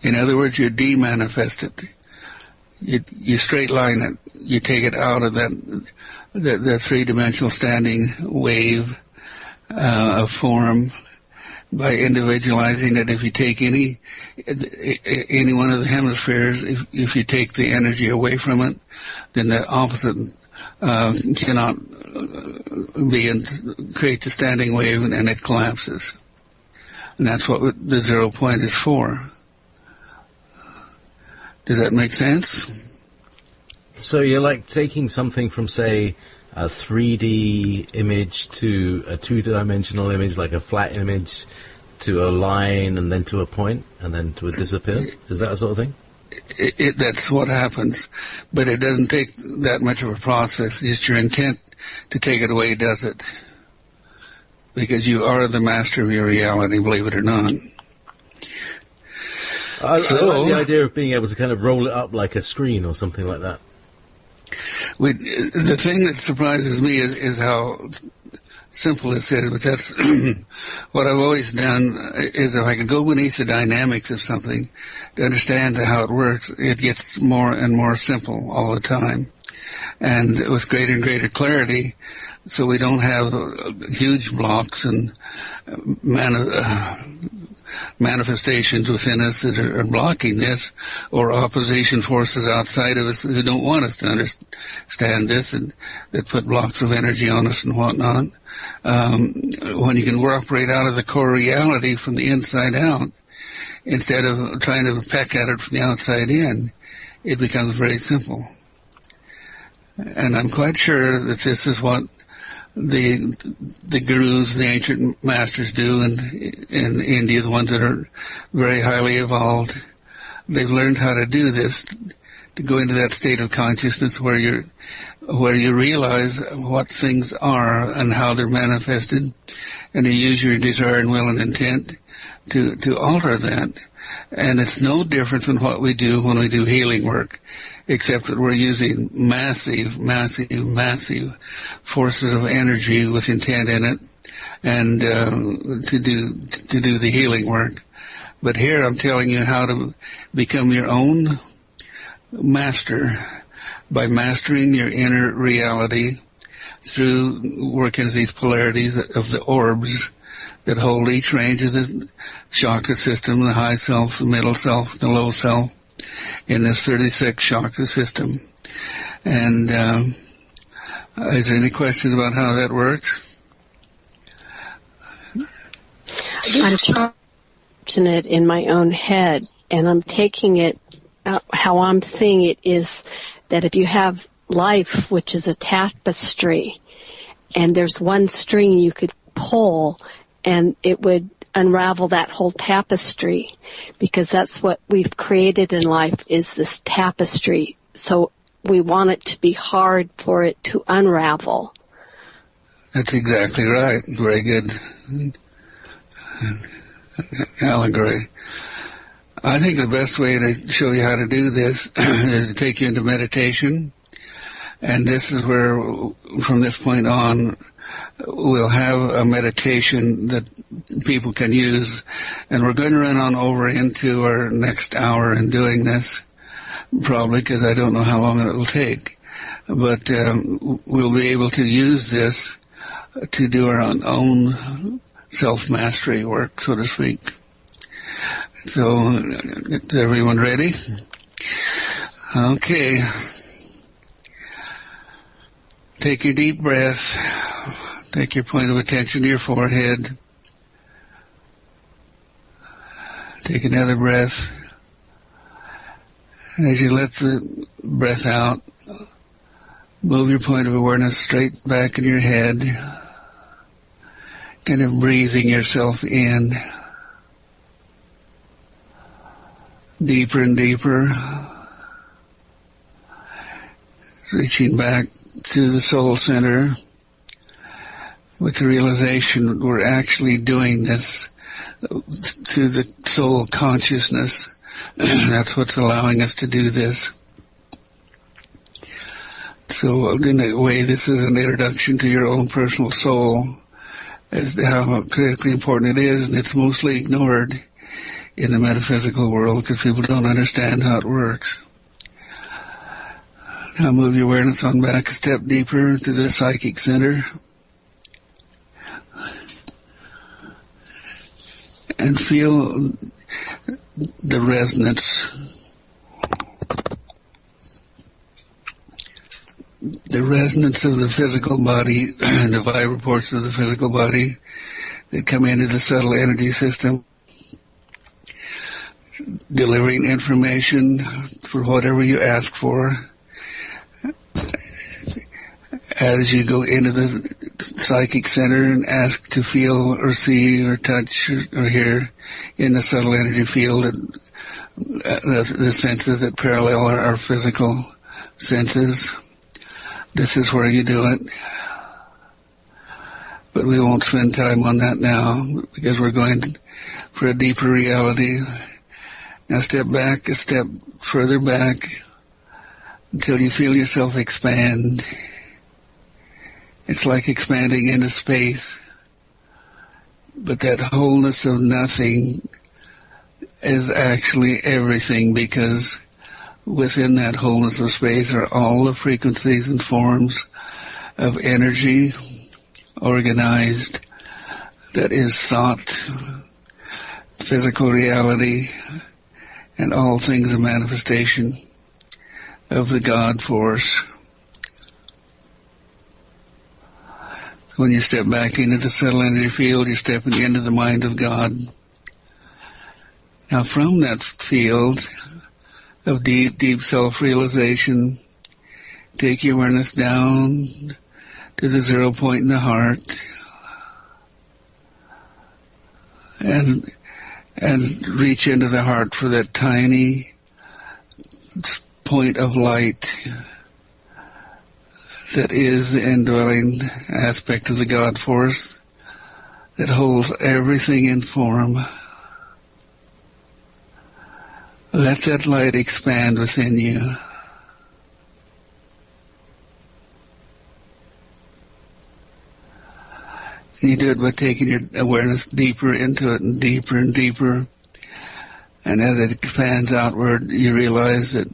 Speaker 2: In other words, you de-manifest it. You straight line it. You take it out of the three-dimensional standing wave of form by individualizing it. If you take any one of the hemispheres, if you take the energy away from it, then the opposite cannot be and create the standing wave, and it collapses. And that's what the 0 point is for. Does that make sense?
Speaker 1: So you're like taking something from, say, a 3D image to a two-dimensional image, like a flat image, to a line, and then to a point, and then to a disappear? Is that a sort of thing?
Speaker 2: That's what happens, but it doesn't take that much of a process. Just your intent to take it away does it, because you are the master of your reality, believe it or not.
Speaker 1: I like the idea of being able to kind of roll it up like a screen or something like that.
Speaker 2: The thing that surprises me is how simple this is, but that's what I've always done. Is if I can go beneath the dynamics of something to understand how it works, it gets more and more simple all the time, and with greater and greater clarity, so we don't have huge blocks and manifestations within us that are blocking this, or opposition forces outside of us who don't want us to understand this, and that put blocks of energy on us and whatnot. When you can operate out of the core reality from the inside out, instead of trying to peck at it from the outside in, it becomes very simple. And I'm quite sure that this is what the gurus, the ancient masters do in India, the ones that are very highly evolved. They've learned how to do this, to go into that state of consciousness where you realize what things are and how they're manifested, and you use your desire and will and intent to alter that. And it's no different than what we do when we do healing work, except that we're using massive, massive, massive forces of energy with intent in it, and to do the healing work. But here I'm telling you how to become your own master by mastering your inner reality through working with these polarities of the orbs that hold each range of the chakra system, the high self, the middle self, the low self, in this 36 chakra system. And is there any questions about how that works?
Speaker 4: I'm watching it in my own head, and I'm taking it, how I'm seeing it is that if you have life, which is a tapestry, and there's one string you could pull, and it would unravel that whole tapestry, because that's what we've created in life, is this tapestry. So we want it to be hard for it to unravel.
Speaker 2: That's exactly right. Very good allegory. I think the best way to show you how to do this is to take you into meditation. And this is where, from this point on, we'll have a meditation that people can use. And we're going to run on over into our next hour in doing this, probably, because I don't know how long it will take. But we'll be able to use this to do our own self-mastery work, so to speak. So, is everyone ready? Okay. Take your deep breath. Take your point of attention to your forehead. Take another breath. And as you let the breath out, move your point of awareness straight back in your head, kind of breathing yourself in deeper and deeper, reaching back to the soul center with the realization that we're actually doing this to the soul consciousness. That's what's allowing us to do this. So in a way, this is an introduction to your own personal soul, as to how critically important it is, and it's mostly ignored in the metaphysical world because people don't understand how it works. Now move your awareness on back a step deeper to the psychic center. And feel the resonance, of the physical body, and the vibraports of the physical body that come into the subtle energy system, delivering information for whatever you ask for. As you go into the psychic center and ask to feel or see or touch or hear in the subtle energy field, the senses that parallel our physical senses, this is where you do it. But we won't spend time on that now because we're going for a deeper reality. Now step back, a step further back until you feel yourself expand. It's like expanding into space. But that wholeness of nothing is actually everything, because within that wholeness of space are all the frequencies and forms of energy organized that is thought, physical reality, and all things a manifestation of the God force. So when you step back into the subtle energy field, you're stepping into the mind of God. Now from that field of deep, deep self-realization, take your awareness down to the 0 point in the heart and reach into the heart for that tiny point of light that is the indwelling aspect of the God force that holds everything in form. Let that light expand within you. You do it by taking your awareness deeper into it and deeper and deeper. And as it expands outward, you realize that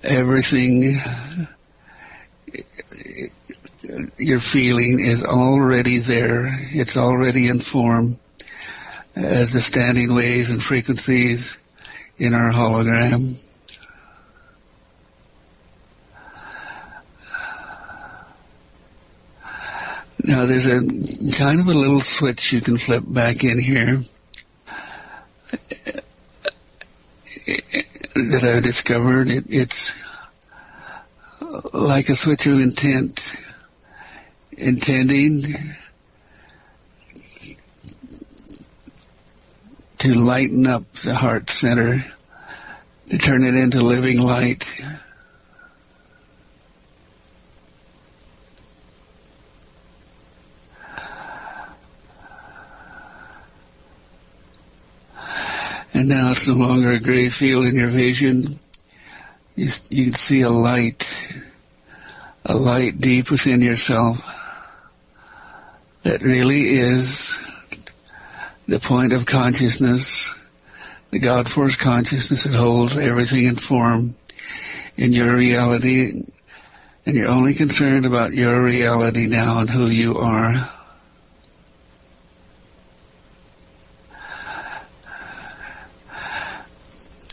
Speaker 2: everything you're feeling is already there. It's already in form as the standing waves and frequencies in our hologram. Now there's a kind of a little switch you can flip back in here that I discovered. It's like a switch of intent, intending to lighten up the heart center, to turn it into living light. And now it's no longer a gray field in your vision. You can see a light deep within yourself that really is the point of consciousness, the God force consciousness that holds everything in form in your reality, and you're only concerned about your reality now and who you are.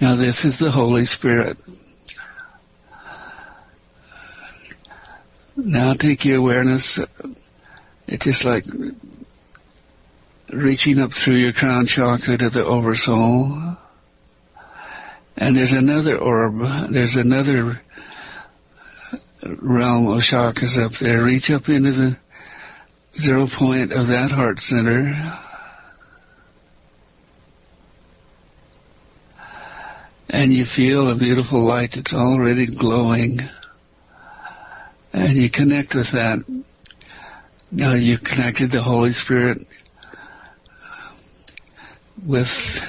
Speaker 2: Now this is the Holy Spirit. Now take your awareness, it's just like reaching up through your crown chakra to the oversoul. And there's another orb, there's another realm of chakras up there. Reach up into the 0 point of that heart center. And you feel a beautiful light that's already glowing. And you connect with that. Now you connected the Holy Spirit with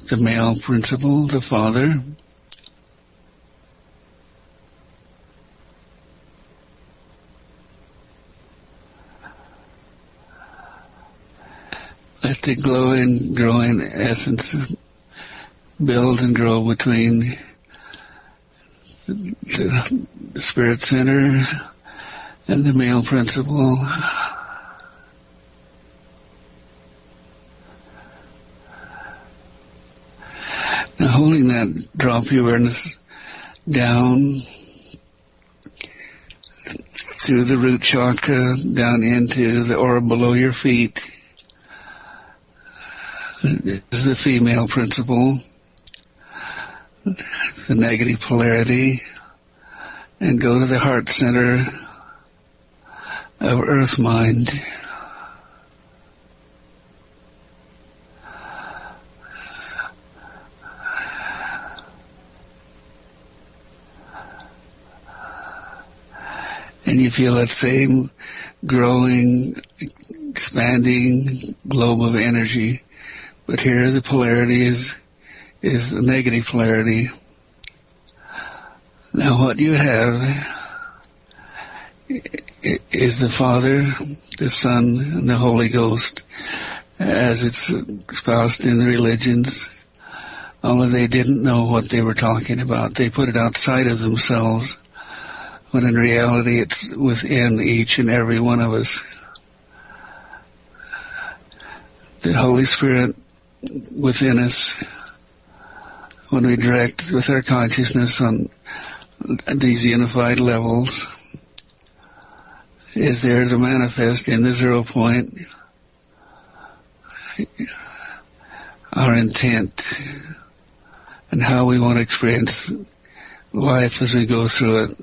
Speaker 2: the male principle, the Father. Let the glowing, growing essence build and grow between the Spirit Center and the male principle. Now holding that, drop your awareness down through the root chakra, down into the aura below your feet. This is the female principle, the negative polarity, and go to the heart center of Earth Mind. And you feel that same growing, expanding globe of energy. But here the polarity is the negative polarity. Now what you have is the Father, the Son, and the Holy Ghost, as it's espoused in the religions. Only they didn't know what they were talking about. They put it outside of themselves, when in reality it's within each and every one of us. The Holy Spirit within us, when we direct with our consciousness on these unified levels, is there to manifest in the 0 point our intent and how we want to experience life as we go through it.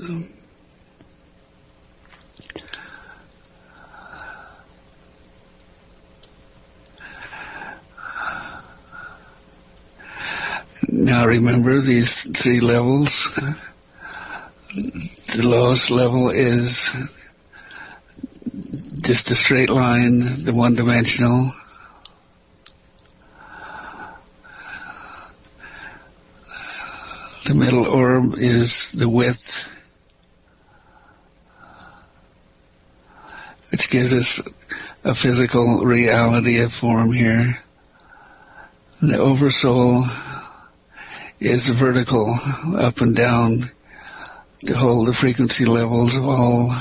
Speaker 2: Now remember these 3 levels. The lowest level is just the straight line, the one-dimensional. The middle orb is the width, which gives us a physical reality of form here. The oversoul is vertical, up and down, to hold the frequency levels of all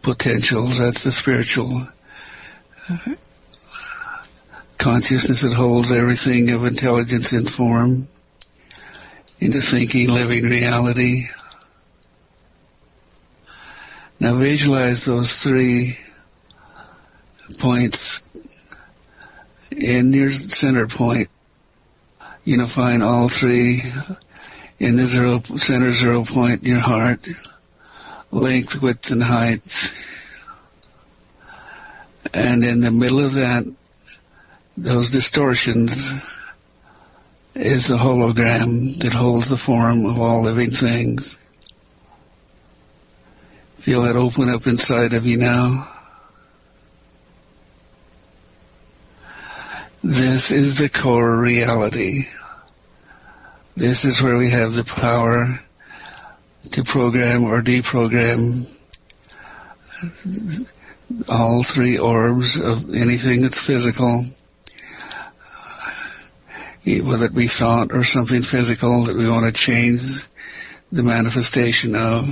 Speaker 2: potentials. That's the spiritual consciousness that holds everything of intelligence in form into thinking, living reality. Now visualize those 3 points in your center point, unifying all 3 in the center 0 point in your heart, length, width, and height. And in the middle of that, those distortions, is the hologram that holds the form of all living things. Feel that open up inside of you now. This is the core reality. This is where we have the power to program or deprogram all 3 orbs of anything that's physical, whether it be thought or something physical that we want to change the manifestation of.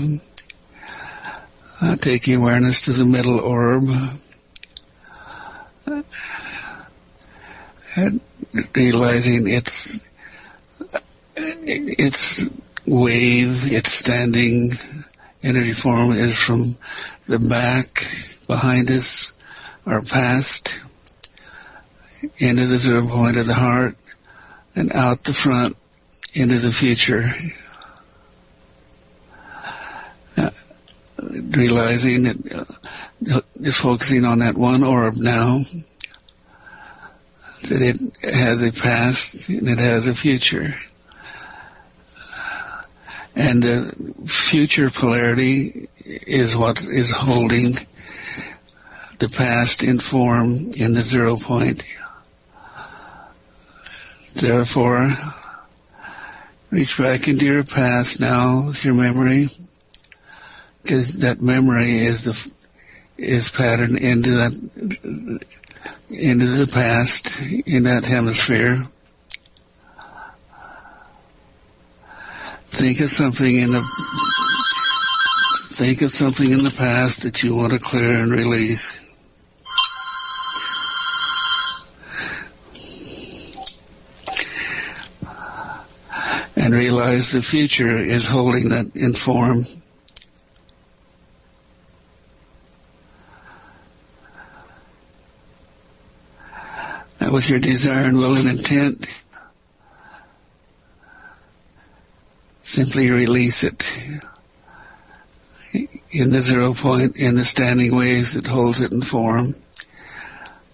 Speaker 2: Taking awareness to the middle orb, and realizing its wave, its standing energy form is from the back, behind us, our past, into the 0 point of the heart, and out the front into the future. Realizing that just focusing on that one orb now, that it has a past and it has a future. And the future polarity is what is holding the past in form in the 0 point. Therefore, reach back into your past now with your memory, because that memory is patterned into the past in that hemisphere. Think of something in the past that you want to clear and release. And realize the future is holding that in form. Now with your desire and will and intent, simply release it in the 0 point, in the standing waves that holds it in form.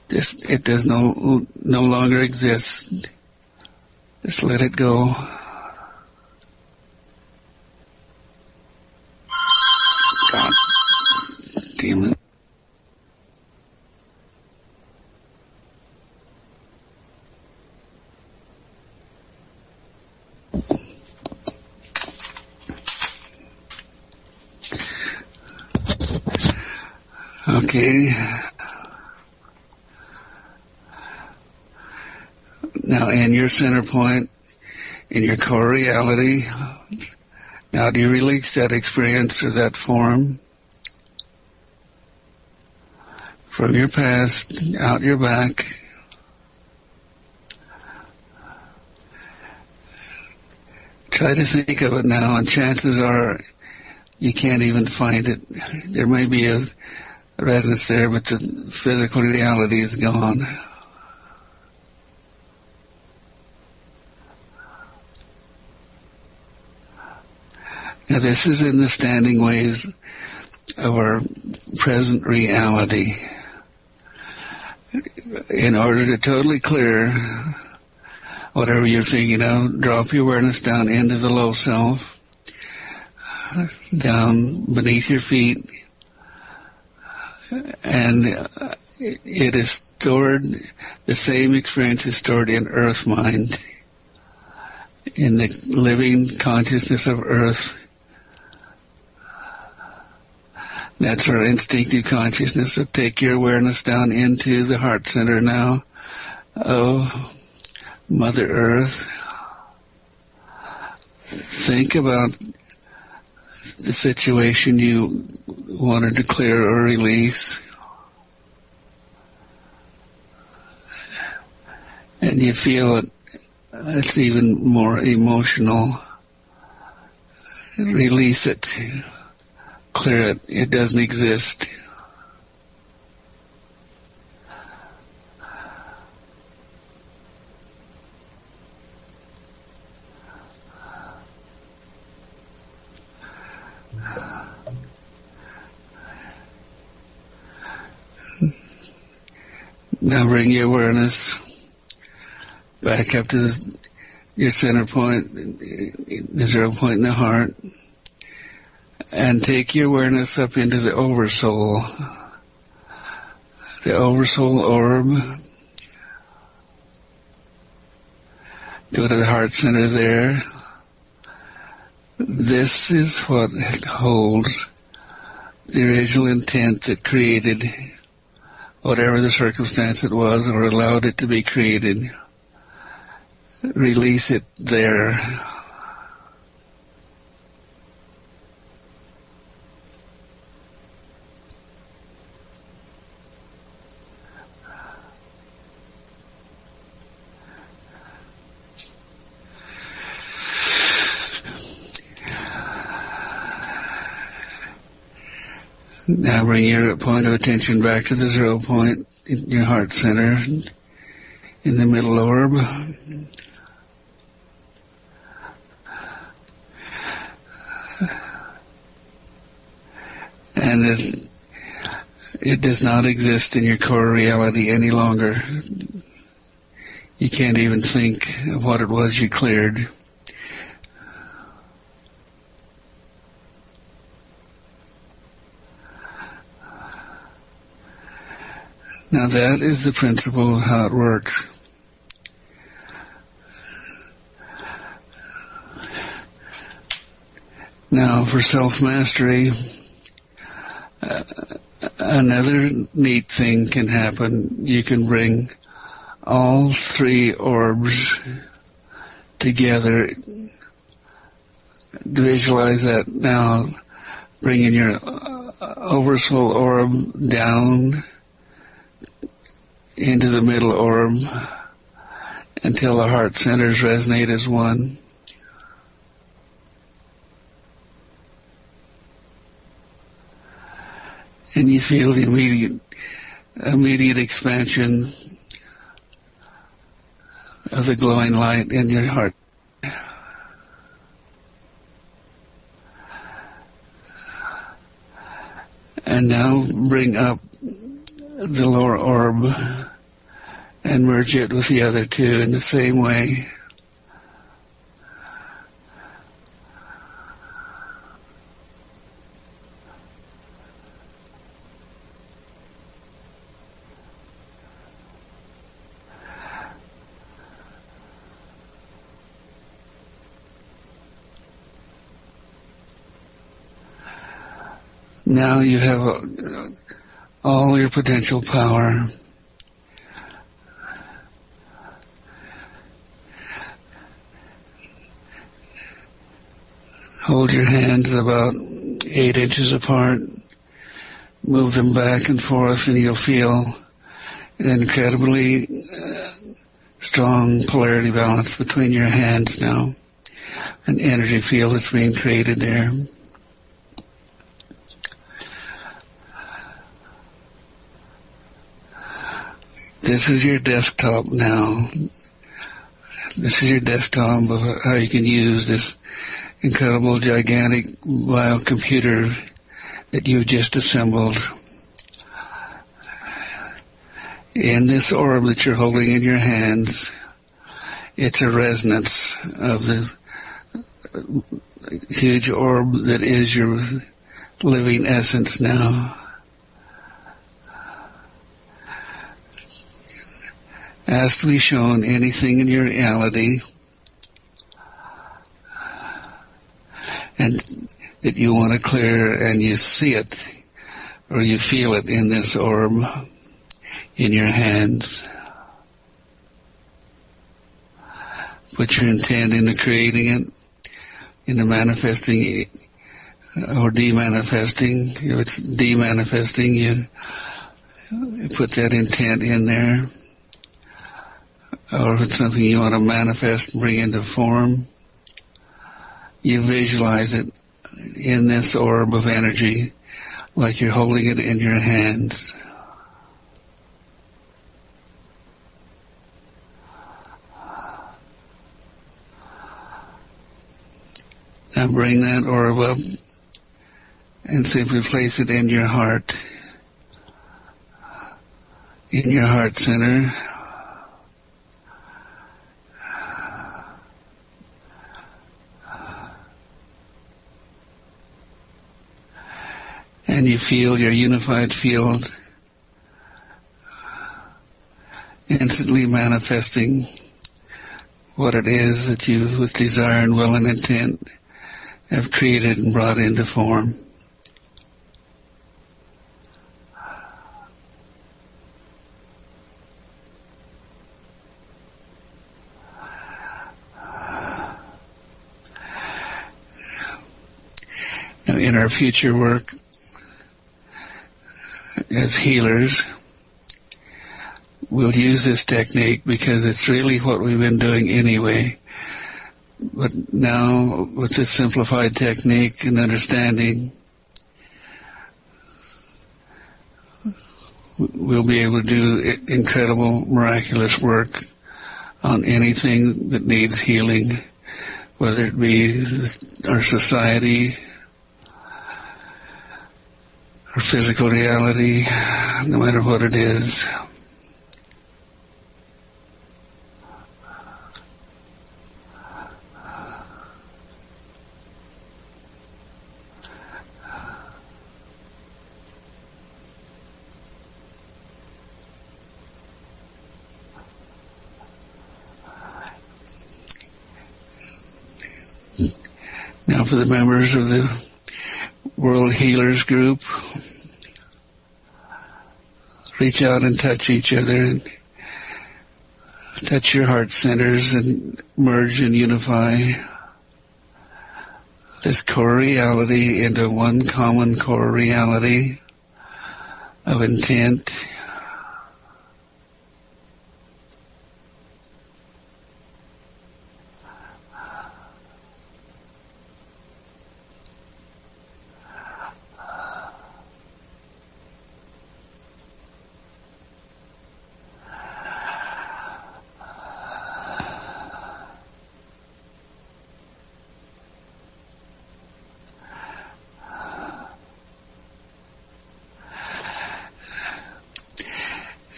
Speaker 2: It does no longer exist. Just let it go. God damn it. Okay. Now in your center point, in your core reality, now do you release that experience or that form from your past, out your back? Try to think of it now, and chances are you can't even find it. There may be a resonance there, but the physical reality is gone. Now this is in the standing waves of our present reality. In order to totally clear whatever you're thinking of, drop your awareness down into the low self. down beneath your feet, and it is stored, the same experience is stored in Earth mind, in the living consciousness of Earth. That's our instinctive consciousness. So take your awareness down into the heart center now. Oh, Mother Earth. Think about the situation you wanted to clear or release. And you feel it. It's even more emotional. Release it. Clear it. It doesn't exist. Now bring your awareness back up to your center point, the 0 point in the heart, and take your awareness up into the oversoul orb. Go to the heart center there. This is what holds the original intent that created whatever the circumstance it was or allowed it to be created. Release it there. Now bring your point of attention back to the 0 point in your heart center, in the middle orb. And it does not exist in your core reality any longer. You can't even think of what it was you cleared. Now that is the principle of how it works. Now for self-mastery, another neat thing can happen. You can bring all three orbs together. Visualize that now, bringing your oversoul orb down into the middle orb until the heart centers resonate as one. And you feel the immediate expansion of the glowing light in your heart. And now bring up the lower orb and merge it with the other two in the same way. Now you have all your potential power. Hold your hands about 8 inches apart. Move them back and forth, and you'll feel an incredibly strong polarity balance between your hands now. An energy field that's being created there. This is your desktop now. This is your desktop of how you can use this incredible, gigantic biocomputer that you've just assembled. In this orb that you're holding in your hands, it's a resonance of huge orb that is your living essence now. Ask to be shown anything in your reality and that you want to clear, and you see it or you feel it in this orb in your hands. Put your intent into creating it, into manifesting it, or demanifesting. If it's demanifesting, you put that intent in there. Or if it's something you want to manifest, bring into form, you visualize it in this orb of energy like you're holding it in your hands. Now bring that orb up and simply place it in your heart center. And you feel your unified field instantly manifesting what it is that you, with desire and will and intent, have created and brought into form. Now, in our future work as healers, we'll use this technique because it's really what we've been doing anyway. But now, with this simplified technique and understanding, we'll be able to do incredible, miraculous work on anything that needs healing, whether it be our society, our physical reality, no matter what it is. Now for the members of the World Healers Group, reach out and touch each other and touch your heart centers and merge and unify this core reality into one common core reality of intent.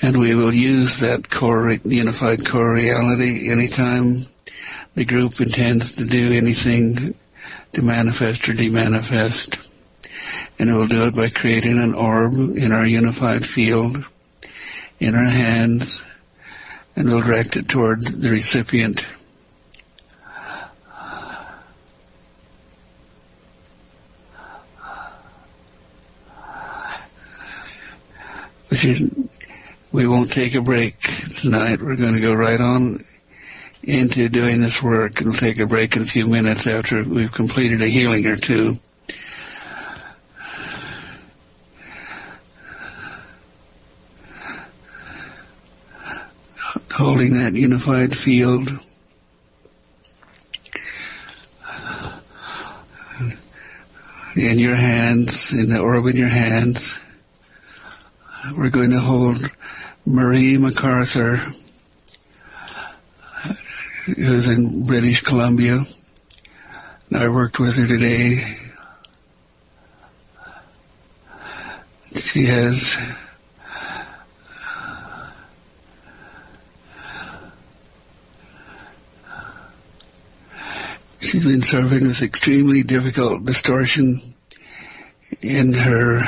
Speaker 2: And we will use that core, unified core reality anytime the group intends to do anything to manifest or demanifest. And it will do it by creating an orb in our unified field, in our hands, and we'll direct it toward the recipient. We won't take a break tonight. We're going to go right on into doing this work, and we'll take a break in a few minutes after we've completed a healing or two. Holding that unified field. In your hands, in the orb in your hands, we're going to hold Marie MacArthur, who's in British Columbia. I worked with her today. She has She's been suffering with extremely difficult distortion in her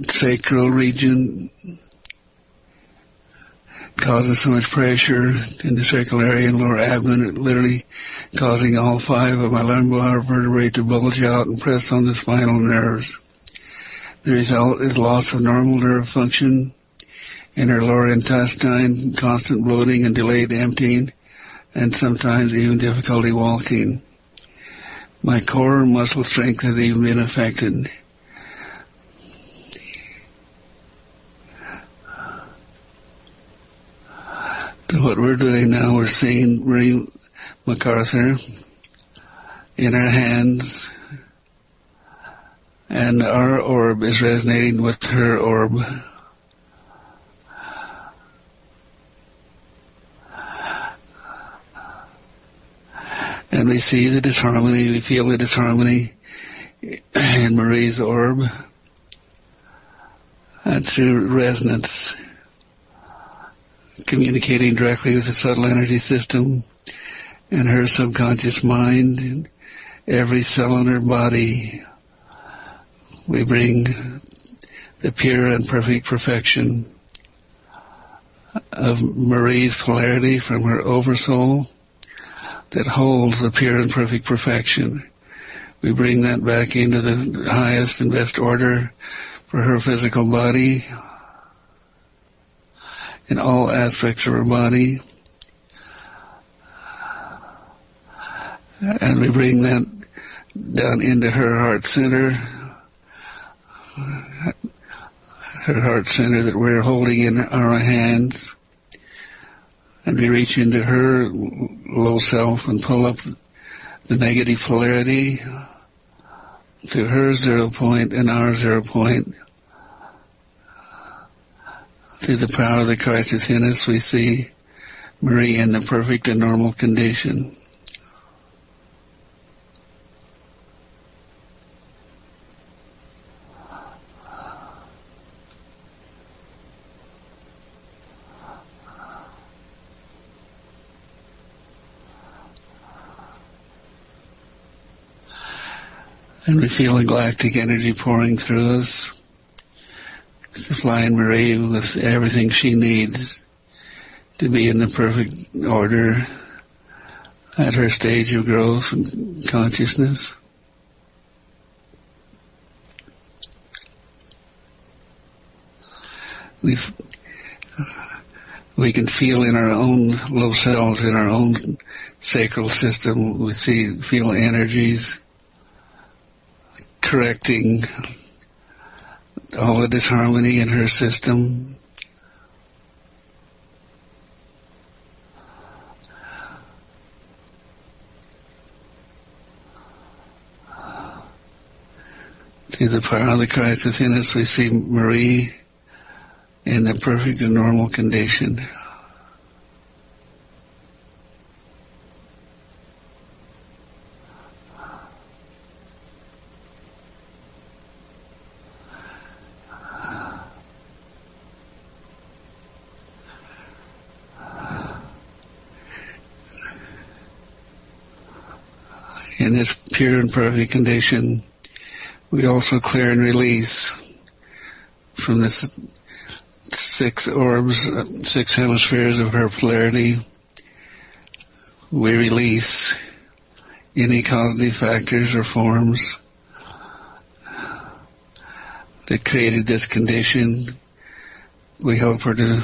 Speaker 2: sacral region, causing so much pressure in the sacral area and lower abdomen, literally causing all 5 of my lumbar vertebrae to bulge out and press on the spinal nerves. The result is loss of normal nerve function in her lower intestine, constant bloating and delayed emptying, and sometimes even difficulty walking. My core muscle strength has even been affected. So what we're doing now, we're seeing Marie MacArthur in her hands, and our orb is resonating with her orb. And we see the disharmony, we feel the disharmony in Marie's orb, and through resonance, communicating directly with the subtle energy system and her subconscious mind and every cell in her body. We bring the pure and perfect perfection of Marie's polarity from her oversoul that holds the pure and perfect perfection. We bring that back into the highest and best order for her physical body in all aspects of her body. And we bring that down into her heart center that we're holding in our hands. And we reach into her low self and pull up the negative polarity to her 0 point and our 0 point. Through the power of the Christ within us, we see Marie in the perfect and normal condition. And we feel the galactic energy pouring through us, supplying Marie with everything she needs to be in the perfect order at her stage of growth and consciousness. We can feel in our own low selves, in our own sacral system, feel energies correcting all the disharmony in her system. Through the power of the Christ within us, we see Marie in the perfect and normal condition. In this pure and perfect condition, we also clear and release from this 6 orbs, 6 hemispheres of her polarity. We release any causative factors or forms that created this condition. We help her to,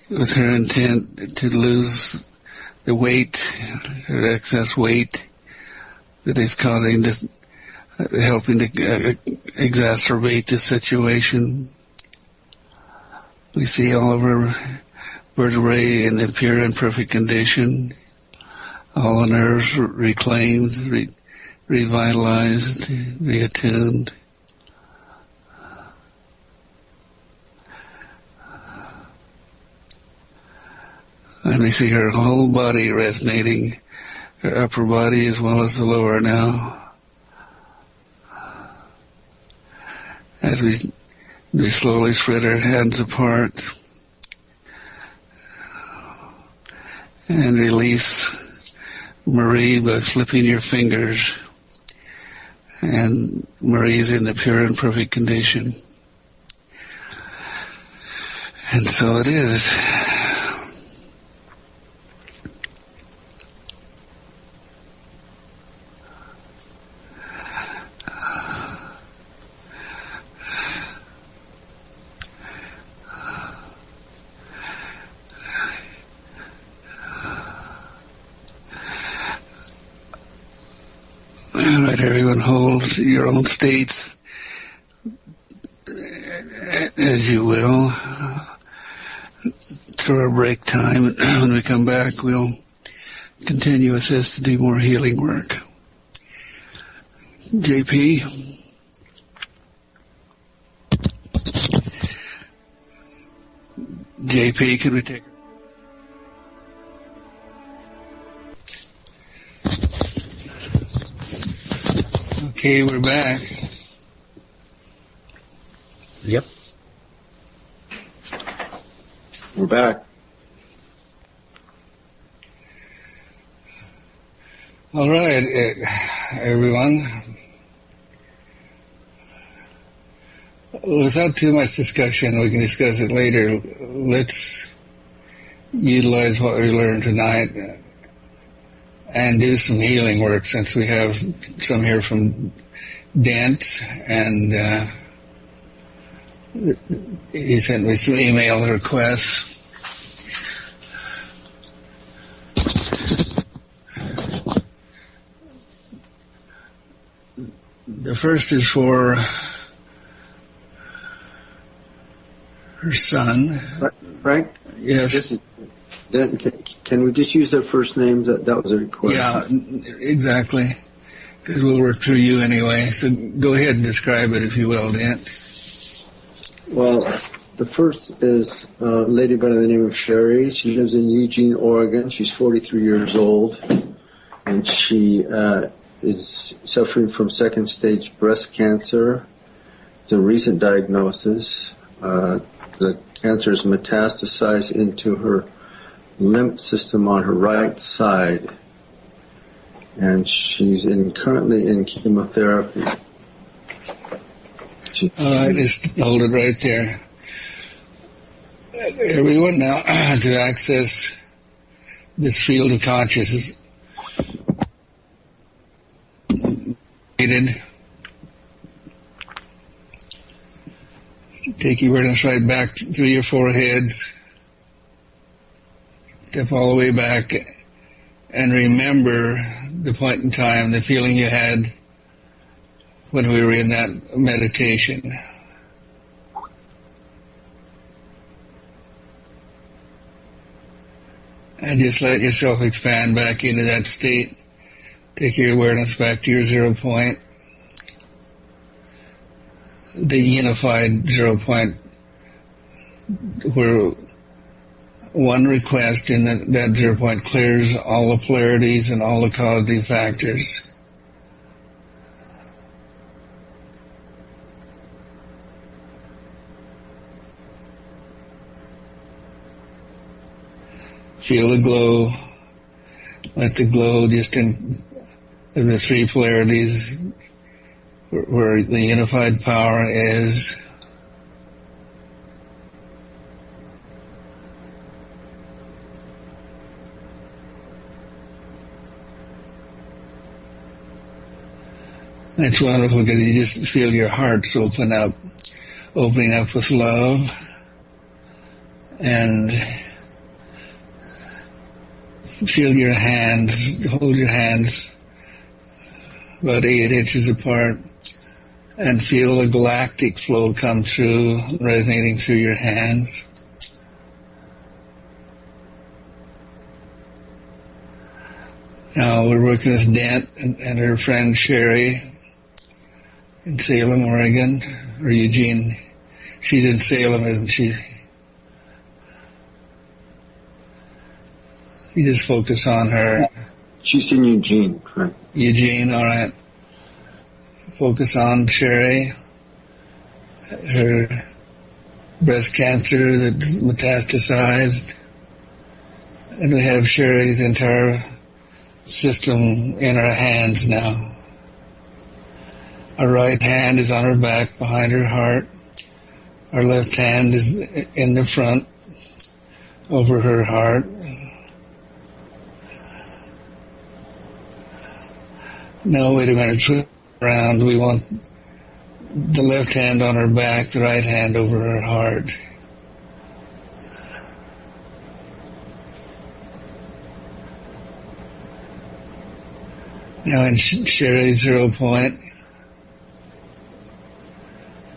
Speaker 2: with her intent to lose the weight, her excess weight that is causing this, helping to exacerbate the situation. We see all of her vertebrae in the pure and perfect condition, all the nerves reclaimed, revitalized, reattuned. And we see her whole body resonating, her upper body as well as the lower now. As we slowly spread our hands apart And release Marie by flipping your fingers. And Marie's in the pure and perfect condition. And so it is. All right, everyone, hold your own states as you will through our break time. When we come back, we'll continue with this to do more healing work. JP? JP, can we take... Okay, we're back.
Speaker 1: Yep.
Speaker 5: We're back.
Speaker 2: All right, everyone. Without too much discussion, we can discuss it later. Let's utilize what we learned tonight and do some healing work, since we have some here from Dent, and he sent me some email requests. The first is for her son.
Speaker 5: Frank?
Speaker 2: Yes.
Speaker 5: Can we just use their first names? That was a request.
Speaker 2: Yeah, exactly. Because we'll work through you anyway. So go ahead and describe it, if you will, Dent.
Speaker 5: Well, the first is a lady by the name of Sherry. She lives in Eugene, Oregon. She's 43 years old, and she is suffering from second stage breast cancer. It's a recent diagnosis. The cancer is metastasized into her lymph system on her right side, and she's currently in chemotherapy.
Speaker 2: All right, just hold it right there. Everyone, now to access this field of consciousness, take your awareness right back through your foreheads. Step all the way back and remember the point in time, the feeling you had when we were in that meditation. And just let yourself expand back into that state. Take your awareness back to your 0 point, the unified 0 point, where one request in that 0 point clears all the polarities and all the causative factors. Feel the glow. Let the glow just in the three polarities where the unified power is. That's wonderful, because you just feel your hearts opening up with love, and feel your hands, hold your hands about 8 inches apart, and feel the galactic flow come through, resonating through your hands. Now we're working with Dent and her friend Sherry in Salem, Oregon, or Eugene. She's in Salem, isn't she? You just focus on her.
Speaker 5: She's in Eugene, right?
Speaker 2: Eugene, all right. Focus on Sherry, her breast cancer that's metastasized, And we have Sherry's entire system in our hands now. Our right hand is on her back behind her heart. Our left hand is in the front over her heart. Now wait a minute, flip around. We want the left hand on her back, the right hand over her heart. Now in Sherry's 0 point,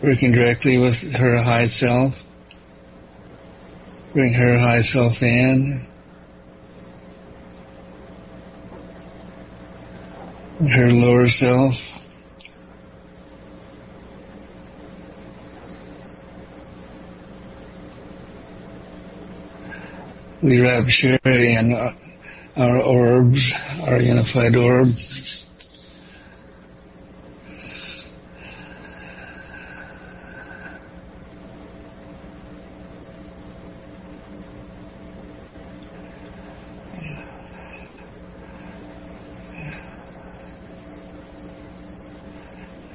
Speaker 2: working directly with her high self. Bring her high self in. Her lower self. We wrap Sherry in our orbs, our unified orb.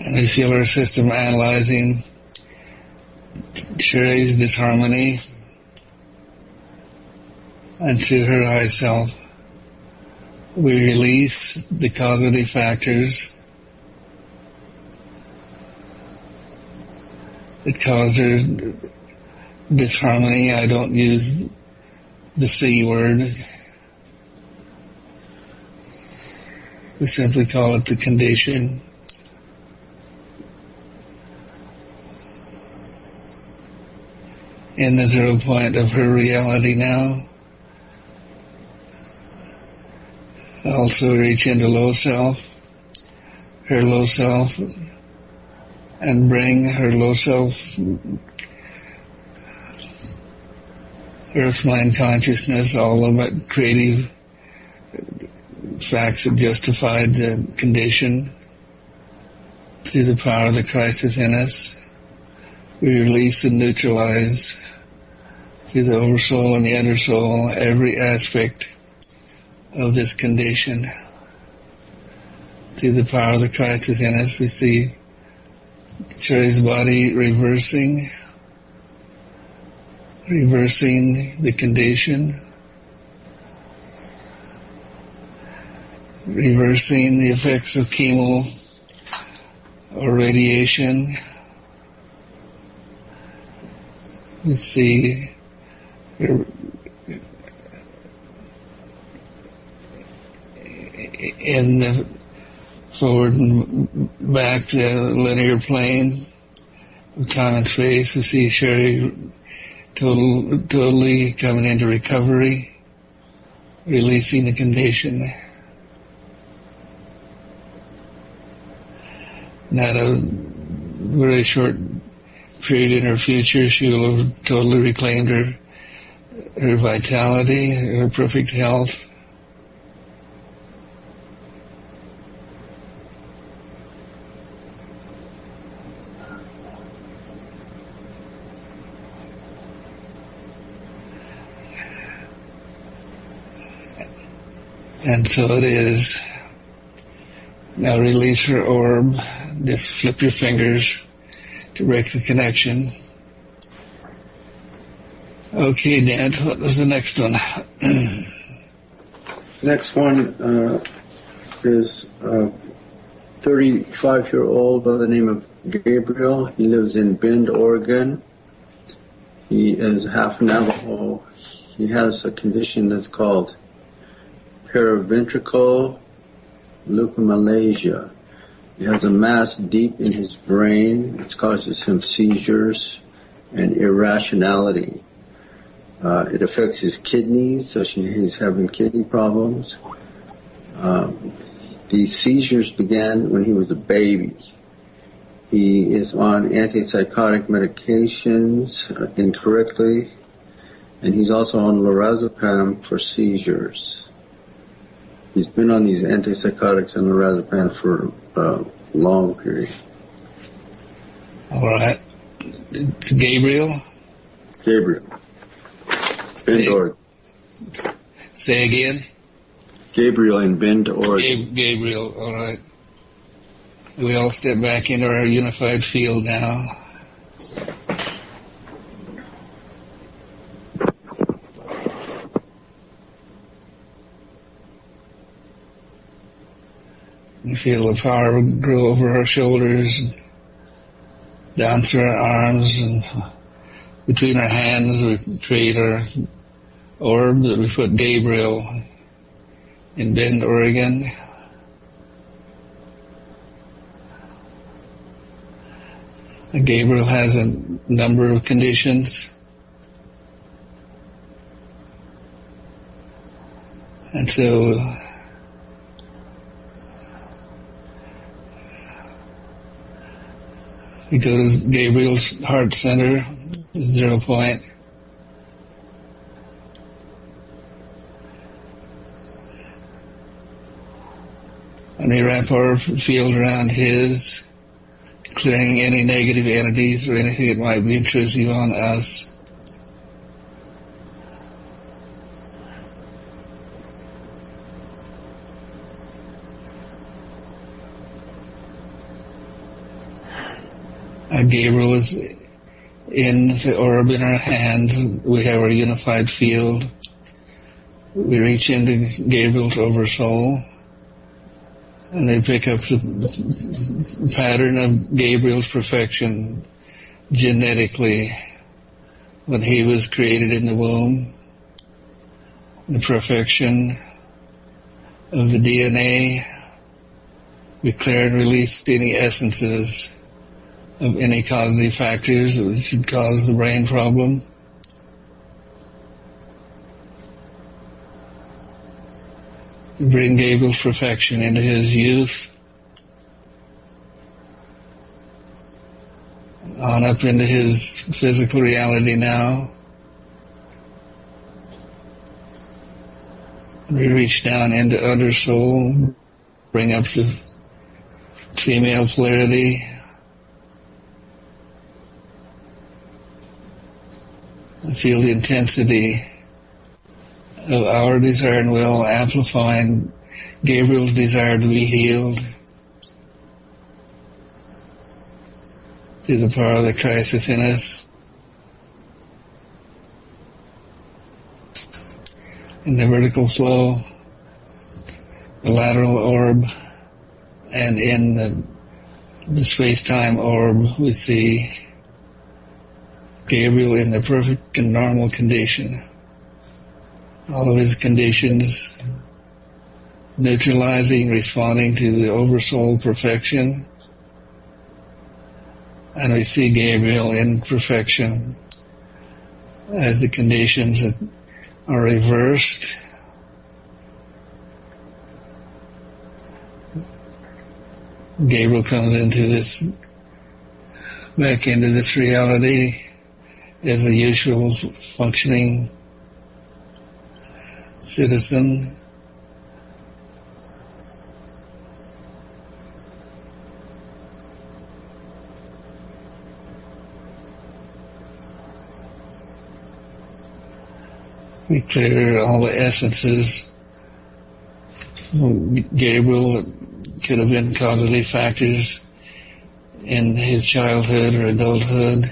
Speaker 2: And we feel our system analyzing Sherry's disharmony and through her high self. We release the causative factors that cause her disharmony. I don't use the C word. We simply call it the condition. In the 0 point of her reality now. Also reach into low self, her low self, and bring her low self, earth mind consciousness, all of it, creative facts that justified the condition through the power of the Christ within us. We release and neutralize through the oversoul and the undersoul every aspect of this condition. Through the power of the Christ within us, we see Sherry's body reversing the condition, reversing the effects of chemo or radiation. You see in the forward and back, the linear plane of time and space, we see Sherry totally coming into recovery, releasing the condition. Not a very short period in her future, she will have totally reclaimed her vitality, her perfect health. And so it is. Now release her orb. Just flip your fingers to break the connection. Okay, Dan, what was the next one?
Speaker 5: Next one is a 35-year-old by the name of Gabriel. He lives in Bend, Oregon. He is half Navajo. He has a condition that's called paraventricular leukomalacia. He has a mass deep in his brain, which causes him seizures and irrationality. It affects his kidneys, so he's having kidney problems. These seizures began when he was a baby. He is on antipsychotic medications incorrectly, and he's also on lorazepam for seizures. He's been on these antipsychotics and lorazepam for a long period.
Speaker 2: All right. It's Gabriel?
Speaker 5: Gabriel. Bend, Oregon.
Speaker 2: Say again?
Speaker 5: Gabriel in Bend, Oregon.
Speaker 2: Gabriel, all right. We all step back into our unified field now. You feel the power grow over our shoulders, down through our arms, and between our hands we create our orb that we put Gabriel in Bend, Oregon. Gabriel has a number of conditions. And so we go to Gabriel's heart center, 0 point. And we wrap our field around his, clearing any negative entities or anything that might be intrusive on us. Gabriel is in the orb in our hand. We have our unified field. We reach into Gabriel's oversoul, and they pick up the pattern of Gabriel's perfection genetically when he was created in the womb, the perfection of the DNA. We clear and release any essences of any causative factors that should cause the brain problem. We bring Gabriel's perfection into his youth, on up into his physical reality now. We reach down into undersoul, bring up the female polarity, and feel the intensity of our desire and will amplifying Gabriel's desire to be healed through the power of the Christ within us. In the vertical flow, the lateral orb, and in the space-time orb, we see Gabriel in the perfect and normal condition. All of his conditions neutralizing, responding to the oversoul perfection. And we see Gabriel in perfection as the conditions are reversed. Gabriel comes back into this reality as a usual functioning citizen. We clear all the essences. Gabriel could have been causative factors in his childhood or adulthood.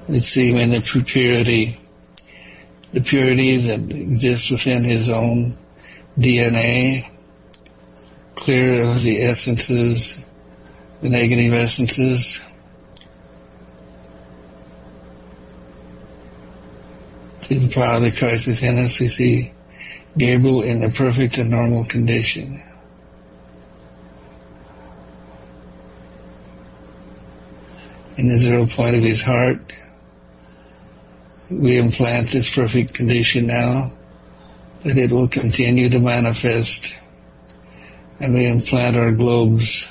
Speaker 2: We see him in the purity that exists within his own DNA, clear of the essences, the negative essences. Through the power of the Christ within us, we see Gabriel in the perfect and normal condition. In the 0 point of his heart, we implant this perfect condition now, that it will continue to manifest. And we implant our globes,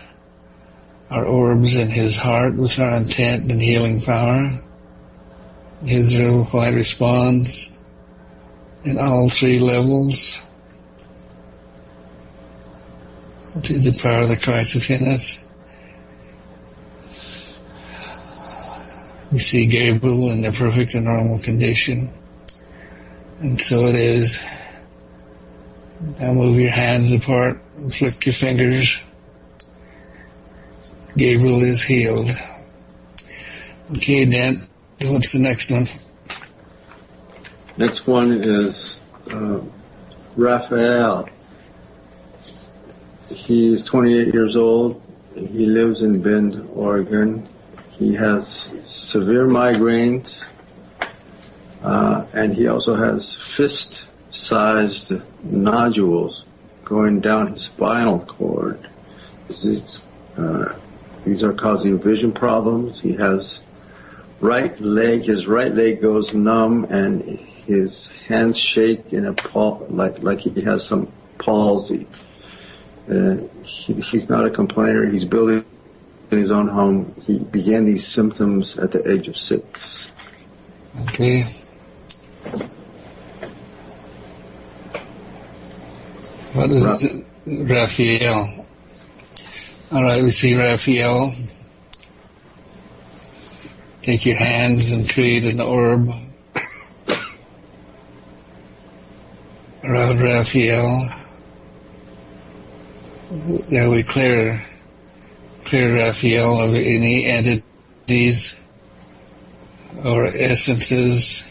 Speaker 2: our orbs in his heart with our intent and healing power. His 0 point responds in all 3 levels to the power of the Christ within us. We see Gabriel in the perfect and normal condition. And so it is. Now move your hands apart and flick your fingers. Gabriel is healed. Okay, Dan, what's the next one?
Speaker 5: Next one is Raphael. He's 28 years old. He lives in Bend, Oregon. He has severe migraines, and he also has fist-sized nodules going down his spinal cord. These are causing vision problems. He has his right leg goes numb, and his hands shake in like he has some palsy. He's not a complainer. He's building in his own home. He began these symptoms at the age of 6.
Speaker 2: Okay. What is it? Raphael. All right, we see Raphael. Take your hands and create an orb around Raphael. There we clear Raphael of any entities or essences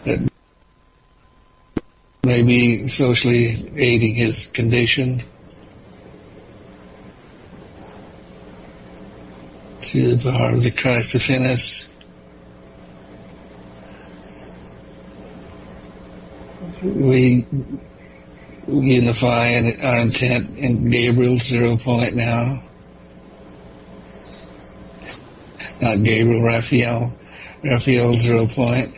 Speaker 2: that may be socially aiding his condition. Through the power of the Christ within us, we unify our intent in Gabriel's 0 point now. Not Gabriel, Raphael. Raphael's 0 point.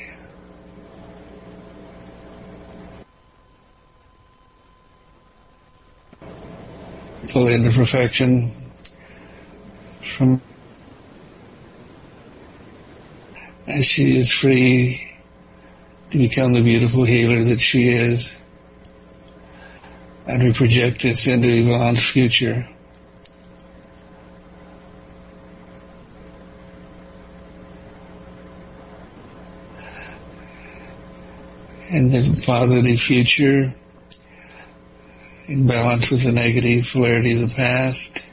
Speaker 2: Pull into perfection from as she is free to become the beautiful healer that she is. And we project this into Yvonne's future. And the positive future in balance with the negative polarity of the past.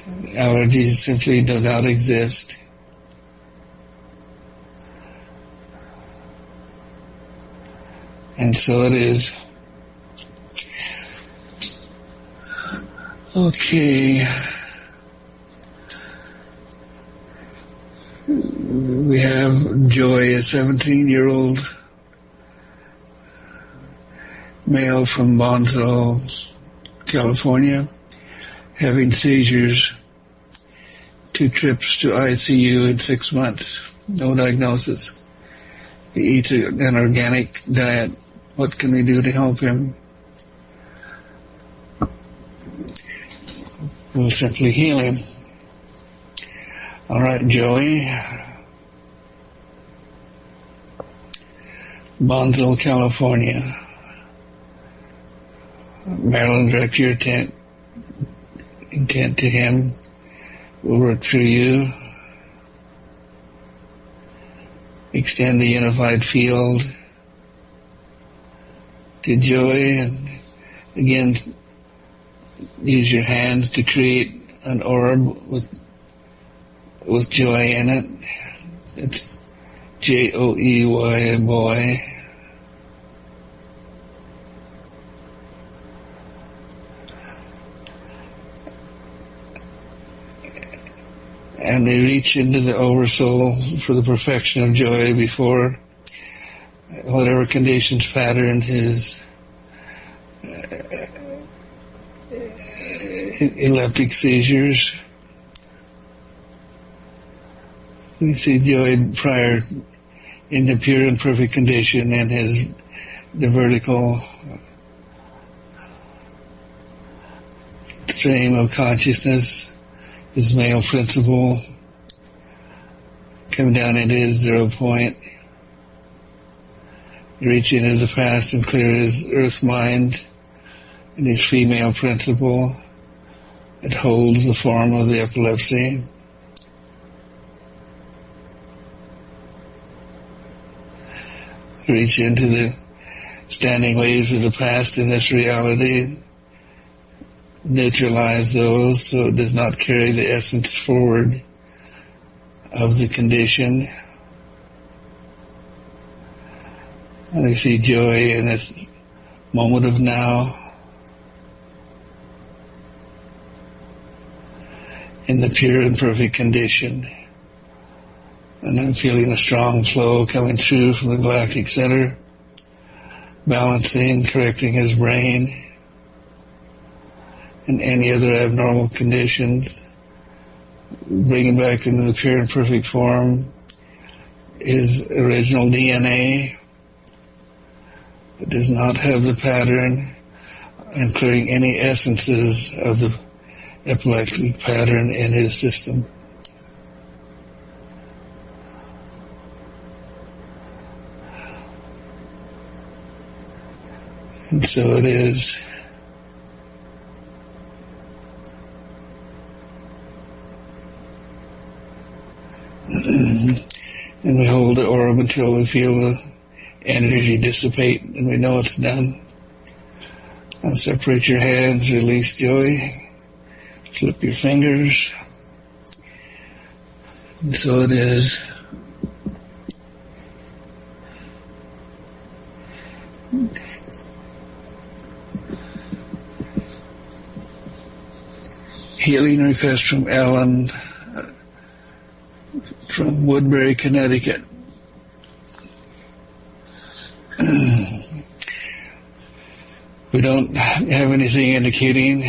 Speaker 2: Allergies simply do not exist. And so it is. Okay. We have Joy, a 17-year-old male from Bonsall, California, having seizures, 2 trips to ICU in 6 months, no diagnosis. He eats an organic diet. What can we do to help him? We'll simply heal him. All right, Joey. Bonsall, California. Marilyn, direct your intent to him. We'll work through you. Extend the unified field to Joy, and again, use your hands to create an orb with joy in it. It's Joey, boy. And they reach into the oversoul for the perfection of joy before whatever conditions patterned his epileptic seizures. We see joy prior in the pure and perfect condition and the vertical stream of consciousness, his male principle, come down into his 0 point, reach into the past and clear his earth mind and his female principle, It holds the form of the epilepsy. Reach into the standing waves of the past in this reality. Neutralize those so it does not carry the essence forward of the condition. And I see joy in this moment of now, in the pure and perfect condition. And I'm feeling a strong flow coming through from the galactic center, balancing, correcting his brain and any other abnormal conditions, bringing back into the pure and perfect form his original DNA. It does not have the pattern, and clearing any essences of the epileptic pattern in his system. And so it is. And we hold the orb until we feel the energy dissipate, and we know it's done. Now separate your hands, release joy, flip your fingers, and so it is. Healing request from Ellen from Woodbury, Connecticut. We don't have anything indicating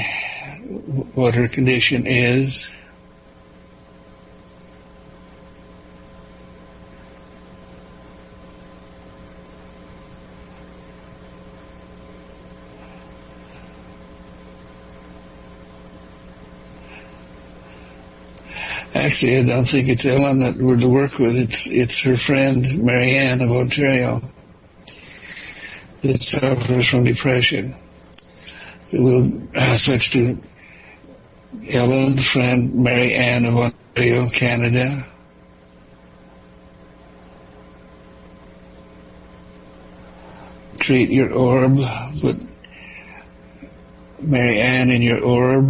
Speaker 2: what her condition is. Actually, I don't think it's Ellen that we're to work with. It's her friend, Marianne of Ontario, that suffers from depression. So we'll switch to Ellen's friend, Marianne of Ontario, Canada. Create your orb. Put Marianne in your orb.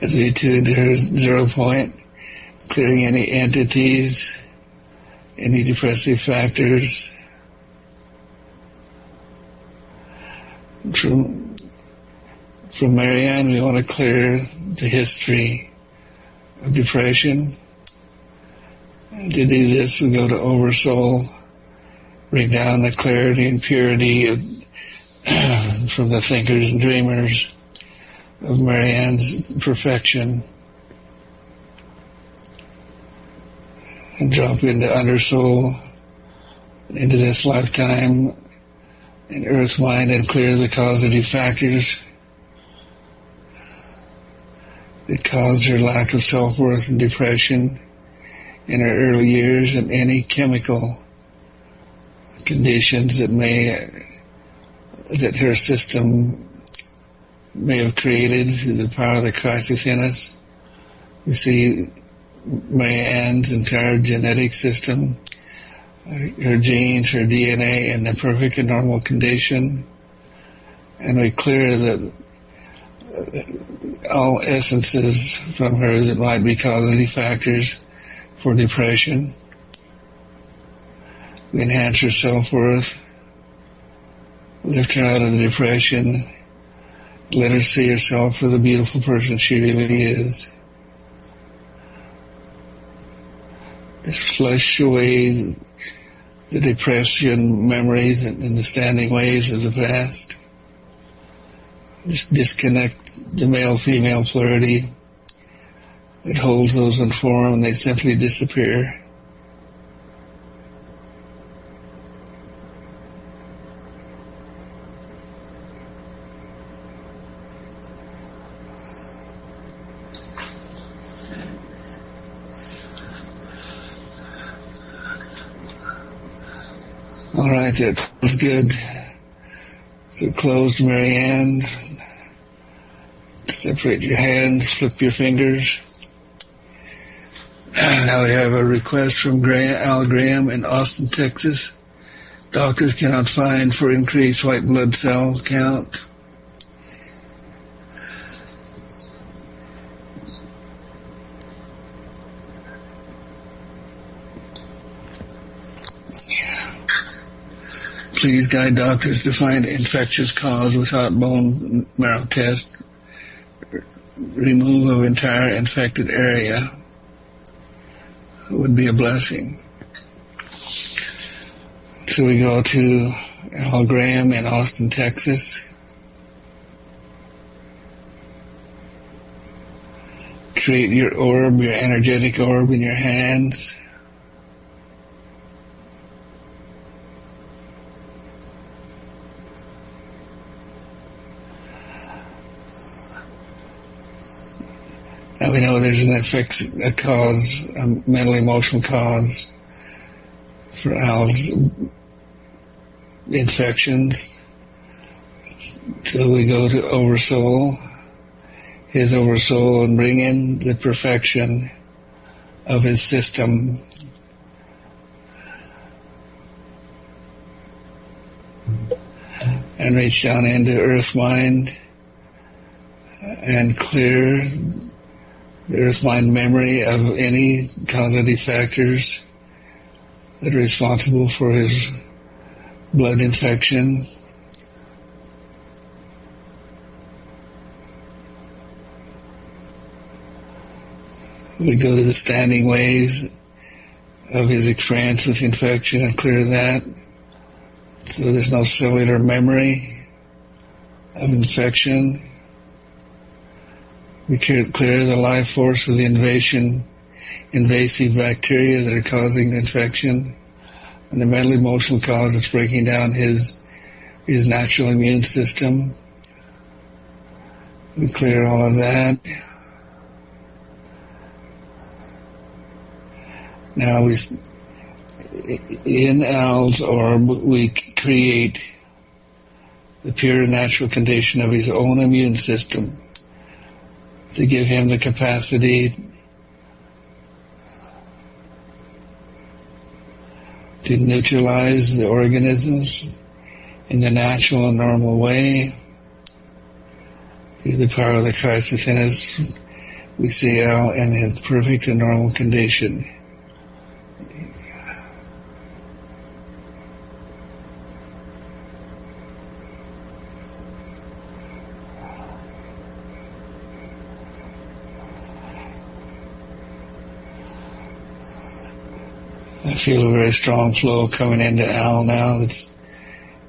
Speaker 2: As we tune to her 0 point, clearing any entities, any depressive factors. From Marianne, we want to clear the history of depression. And to do this, we go to Oversoul, bring down the clarity and purity of, from the thinkers and dreamers of Marianne's perfection, and drop into Undersoul, into this lifetime, in Earth Mind, and clear the causative factors that caused her lack of self-worth and depression in her early years, and any chemical conditions that her system may have created through the power of the Christ within us. We see Marianne's entire genetic system, her genes, her DNA in the perfect and normal condition, and we clear that all essences from her that might be causative factors for depression. We enhance her self-worth, lift her out of the depression, let her see herself for the beautiful person she really is. Just flush away the depression memories and the standing waves of the past. Just disconnect the male-female polarity that holds those in form, and they simply disappear. All right, that feels good. So close, Marianne. Separate your hands, flip your fingers. Now we have a request from Al Graham in Austin, Texas. Doctors cannot find for increased white blood cell count. Please guide doctors to find infectious cause without bone marrow test. Remove of entire infected area would be a blessing. So we go to Al Graham in Austin, Texas. Create your orb, your energetic orb in your hands. Now we know there's a cause, a mental emotional cause for Al's infections. So we go to Oversoul, his Oversoul, and bring in the perfection of his system. And reach down into Earth Mind and clear the Earth Mind memory of any causative factors that are responsible for his blood infection. We go to the standing waves of his experience with infection and clear that, so there's no cellular memory of infection. We clear the life force of the invasive bacteria that are causing the infection, and the mental emotional cause that's breaking down his natural immune system. We clear all of that. Now in Al's orb, we create the pure natural condition of his own immune system to give him the capacity to neutralize the organisms in the natural and normal way. Through the power of the Christ within us, we see Al in his perfect and normal condition. I feel a very strong flow coming into Al now.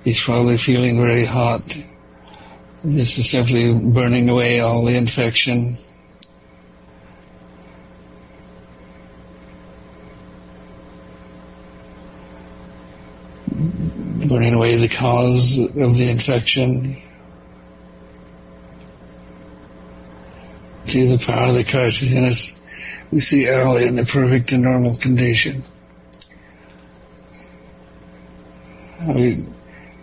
Speaker 2: He's probably feeling very hot. This is simply burning away all the infection. Burning away the cause of the infection. Through the power of the Christ within us, we see Al in the perfect and normal condition. We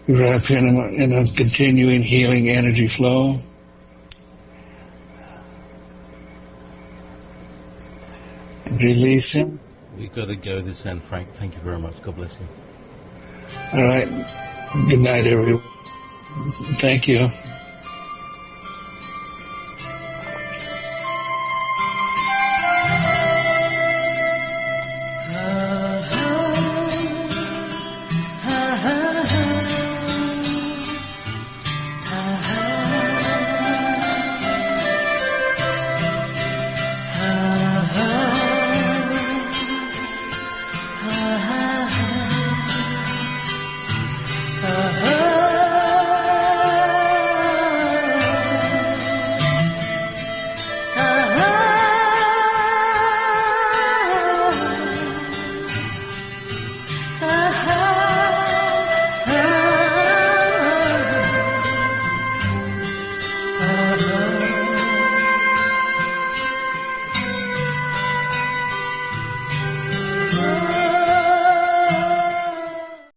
Speaker 2: wrap him in a continuing healing energy flow. And release him.
Speaker 1: We've got to go this end, Frank. Thank you very much. God bless you.
Speaker 2: All right. Good night, everyone. Thank you.
Speaker 6: Oh